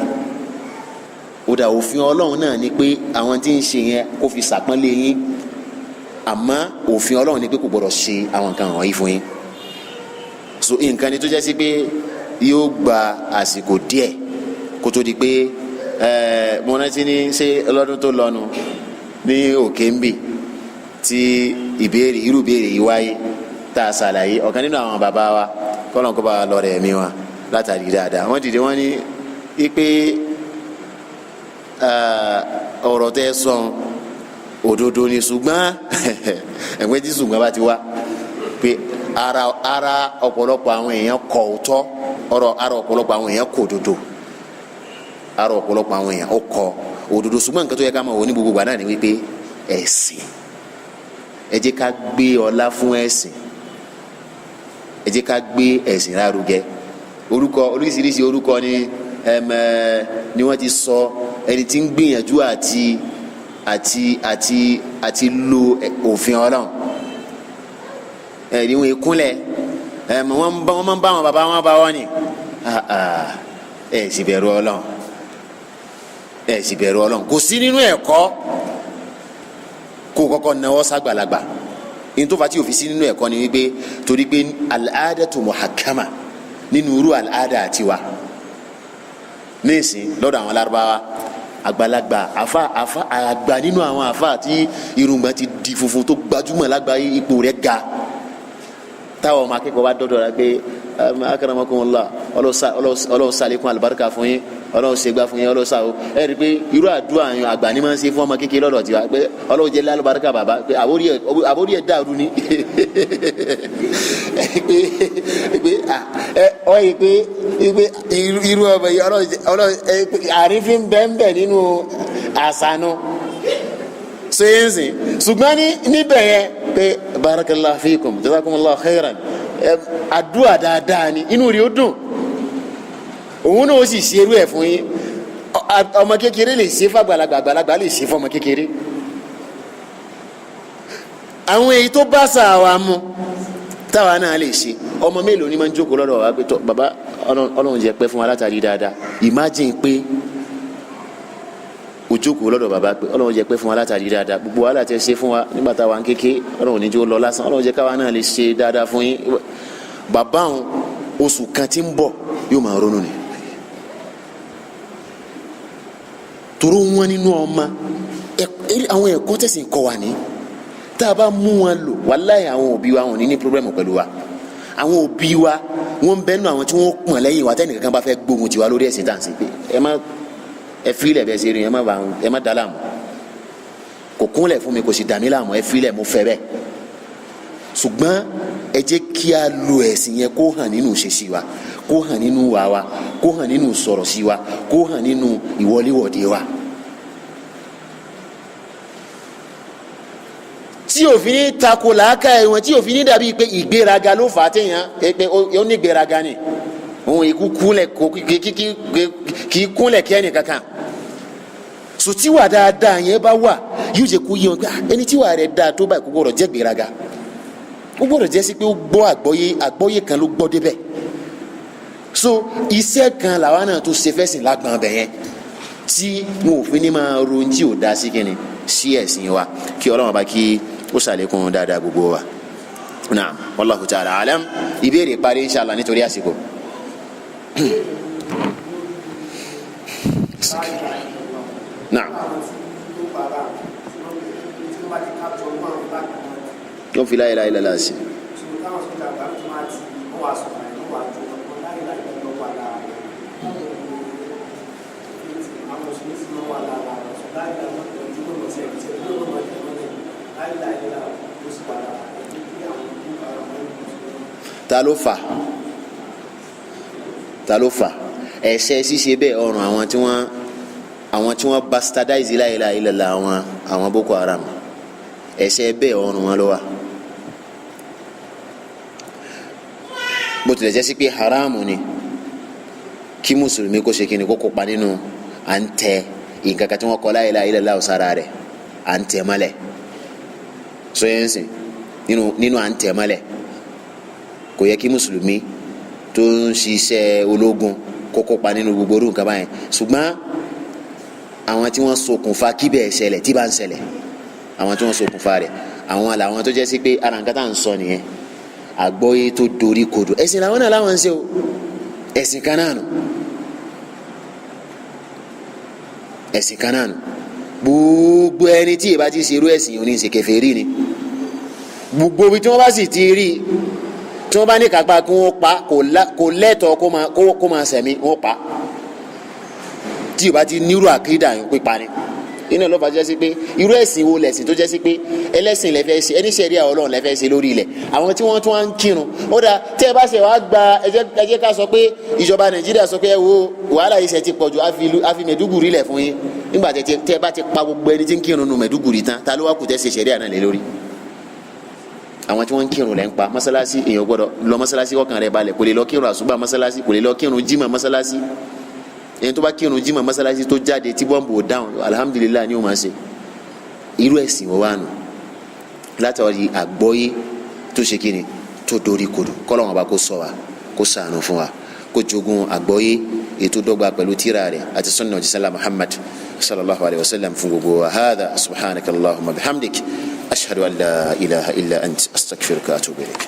Ó dà òfin Ọlọ́run náà ni pé àwọn tí ń ṣe yẹn kó fi ṣàpọ́nlé yín, àmọ́ òfin Ọlọ́run ni pé kò gbọdọ̀ ṣe àwọn nǹkan wọ̀nyí fún yín. So nǹkan ni tó jẹ́ sí pé yóò gba àsìkò díẹ̀ kó tó di pé mo rántí ní ṣé ọlọ́dún tó lọ́nu ní òkè ń bì tí irú ìbéèrè yìí wáyé tá a ṣàlàyé ọ̀kan nínú àwọn bàbá wa kọ́lọ́n kó bá wa lọ rẹ̀ mí wa látàrí dáadáa wọ́n dìde wọ́n ní pé ọ̀rọ̀ tẹ́ sọ̀n òdodo ni ṣùgbọ́n ẹ̀gbẹ́ tí ṣùgbọ́n bá ti wá pé ara ọ̀pọ̀lọpọ̀ àwọn èèyàn kọ̀ òótọ́ ara ọ̀pọ̀lọpọ̀ àwọn èèyàn kọ̀ òdodo ara ọ̀pọ̀lọpọ̀ àwọn èèyàn ó kọ̀ òdodo ṣùgbọ́n nǹkan tó yẹ ká máa wò ní gbogbo gbàdá ni wípé ẹ̀sìn ẹ jẹ́ ká gbé ọlá fún ẹ̀sìn ẹ jẹ́ ká gbé ẹ̀sìn lárugẹ oríṣiríṣi orúkọ ni wọ́n ti sọ ẹni tí ń gbìyànjú àti lo òfin Ọlọ́run ẹni wọn ìkúnlẹ̀ wọ́n máa ń bá wọn bàbá wọn bá wọn ni ẹ sì bẹ̀rù Ọlọ́run ẹ sì bẹ̀rù Ọlọ́run kò sí nínú ẹ̀kọ́ kó kọ́kọ́ náwó sàgbàlagbà ní tó fà tí òfin sí nínú ẹ̀kọ́ ni wípé torí pé al-adatu muhakkama nínú irú al-ada àtiwa nísìn lọ́dọ̀ àwọn Lárúbáwá àgbàlagbà àgbà nínú àwọn àfa tí irùngbọ̀n ti di funfun tó gbajúmọ̀ lágbàáyé ipò rẹ̀ ga táwọn ọmọ akẹ́kọ̀ọ́ bá dọ́dọ̀ rẹ̀ pé akramakumullah Ọlọ́run ṣàlékún àlùbáríkà fún yín Ọlọ́run ṣègbà fún yín Ọlọ́run ṣàwọ ẹ rí i pé irú àdúrà yẹn àgbà ní máa ń ṣe fún ọmọ kékeré lọ́dọ̀ tiwa pé Ọlọ́run jẹ́ lálùbáríkà bàbá pé àbórí ẹ̀ dàrú ni pé irú ọmọ yìí Ọlọ́run àrífín bẹ́ẹ̀ nínú àṣànú sẹ́yìnsìn ṣùgbọ́n níbẹ̀ yẹn pé barakallahu fiikum jazakumullahu khairan àdúrà dáadáa ni inú rí ó dùn òun náà ó sì ṣe irú ẹ̀ fún yín ọmọ kékeré lè ṣe fàgbàlagbà àgbàlagbà lè ṣe fọmọ kékeré àwọn èyí tó bá sàwà mu táwa náà lè ṣe ọmọ mélòó ni máa ń jókòó lọ́dọ̀ wa pé tọ́ bàbá Ọlọ́run jẹ́ pẹ́ fún wa látàrí dáadáa imagine pé ojókòó lọ́dọ̀ bàbá pé Ọlọ́run jẹ́ pẹ́ fún wa látàrí dáadáa gbogbo wàhálà tẹ́ ṣe fún wa nígbà táwa ń kéke Ọlọ́run ní jó lọ lásán Ọlọ́run jẹ́ káwa náà lè ṣe dáadáa fún yín bàbá òun oṣù kan tí ń bọ̀ yóò máa ronú ni toro wọn nínú ọmọ àwọn ẹ̀kọ́ tẹ̀sìn kọ́ wa ní tá a bá mú wọn lò wàláhì àwọn òbí wa wọn ní ní pírọ́blẹ́mù pẹ̀lú wa àwọn òbí wa wọn bẹ́ẹ̀ nù àwọn tí wọ́n pọ̀n lẹ́yìn wa tẹ́nìkan kan bá fẹ́ gbógun tiwa lórí ẹ̀sìn tàǹsì pé ẹ fílẹ̀ bẹ́ẹ̀ ṣe rí ẹ má dá láàmú kò kúnlẹ̀ fún mi kò sì dà mí láàmú ẹ fílẹ̀ mo fẹ́ bẹ́ẹ̀ ṣùgbọ́n ẹ jẹ́ kí a lo ẹ̀sìn yẹn kó hàn nínú ìṣesí wa kó hàn nínú wa wa kó hàn nínú sọ̀rọ̀ sí wa kó hàn nínú ìwọléwọ̀de wa. tí òfin ní tako làákà ẹ̀ wọn tí òfin ní dàbí pé ìgbéraga ló fà á téèyàn pé ó ní ìgbéraga ni òun ikú kúnlẹ̀ kì í kúnlẹ̀ kí ẹnì kankan so tíwà dáadáa yẹn bá wà yóò jẹ́ kó yé wọn pé ẹni tíwà rẹ̀ dáa tó báyìí kó gbọ́dọ̀ jẹ́ ìgbéraga ó gbọ́dọ̀ jẹ́ sí pé ó gbọ́ àgbọ́yé kan ló gbọ́ débẹ̀ so iṣẹ́ kan làwa náà tó ṣe fẹ́sìn lágbọ̀n ọbẹ̀ yẹn tí wọn ò fi ní máa ronú tí ò dá sí kíni sí ẹ̀sìn wa kí Ọlọ́run bá kí ó ṣàlékún dáadáa gbogbo wa naam wallahu ta'ala alam ìbéèrè parí inshallah nítorí àsìkò. naam yóò fi la ilaha illallah sí. ta ló fà ẹ̀ṣẹ̀ ṣíṣe bẹ́ẹ̀ ọrùn àwọn tí wọ́n bastardize la ilaha illallah àwọn Boko Haram ẹ̀ṣẹ̀ bẹ́ẹ̀ ọrùn wọn ló wà. bó tilẹ̀ jẹ́ sí pé haramu ni kí mùsùlùmí kó ṣe kí ni kó kópa nínú à ń tẹ nǹkan kan tí wọ́n kọ́ la ilaha illallah sára rẹ̀ à ń tẹ̀ mọ́lẹ̀ so yẹn sìn nínú à ń tẹ̀ mọ́lẹ̀ kò yẹ kí mùsùlùmí tó ń ṣiṣẹ́ ológun kó kópa nínú gbogbo orú nǹkan báyẹn ṣùgbọ́n àwọn tí wọ́n ṣokùnfà kí bẹ́ẹ̀ ṣẹlẹ̀ tí bá ń ṣẹlẹ̀ àwọn tí wọ́n ṣokùnfà rẹ̀ àwọn làwọn tó jẹ́ sí pé ara nǹkan tá à ń sọ nìyẹn àgbọ́yé tó dorí kodò ẹ̀sìn làwọn náà láwọn ń ṣe o ẹ̀sìn kan náà nù ẹ̀sìn kan náà nù gbogbo ẹni tí ìbá ti ṣerú ẹ̀sìn òní ṣe kèfèrí ni gbogbo ibi tí wọ́n bá sì ti rí tí wọ́n bá ní kápá kí wọ́n pa kò lẹ́tọ̀ọ́ kó máa sẹ̀mí wọ́n pa tí ìbá ti nírú àkídà yín pípa ni iná ló fà jẹ́ sí pé irú ẹ̀sìn wo lẹ̀sìn tó jẹ́ sí pé ẹlẹ́sìn lẹ́fẹ́ ṣe ẹni ṣẹ̀ríà Ọlọ́run lẹ́fẹ́ ṣe lórí ilẹ̀ àwọn tí wọ́n tún wá ń kírun ó dáa tẹ́ ẹ bá ṣe wàá gba ẹ jẹ́ ká sọ pé ìjọba Nàìjíríà sọ pé ẹ wo wàhálà yìí ṣe ti pọ̀jù àfi Mẹ̀dúgùrí lẹ̀ fún yín nígbà tẹ́ ẹ bá ti pa gbogbo ẹni tí ń kírun nù Mẹ̀dúgùrí tán ta ló wá kù tẹ́ ṣe ṣẹ̀ríà náà lé lórí àwọn tí wọ́n ń kírun lẹ́ ń pa mọ́sálásí èèyàn gbọ́dọ̀ lọ mọ́sálásí ọkàn rẹ̀ balẹ̀ kò lè lọ kírun àsùbà mọ́sálásí kò lè lọ kírun jímọ̀ mọ́sálásí ẹni tó bá kírun jímọ̀ mọ́sálásí tó jáde tí bọ́ǹbù ò dáhùn alhamdulilayi ni ó máa ṣe irú ẹ̀sìn wọ́n wà nù látàrí àgbọ́yé tó ṣe kíni tó dorí kodò kọ́lọ́wọ́n bá kó sọ wa kó ṣàánú fún wa kó jogún àgbọ́yé ètò dọ́gba pẹ̀lú tírà rẹ̀ àti sunna òjísàlá Muhammad sallallahu alayhi wa sallam fún gbogbo wa hadha subhanaka allahumma bihamdik ashhadu an la ilaha illa ant astaghfiruka wa atubu ilayk.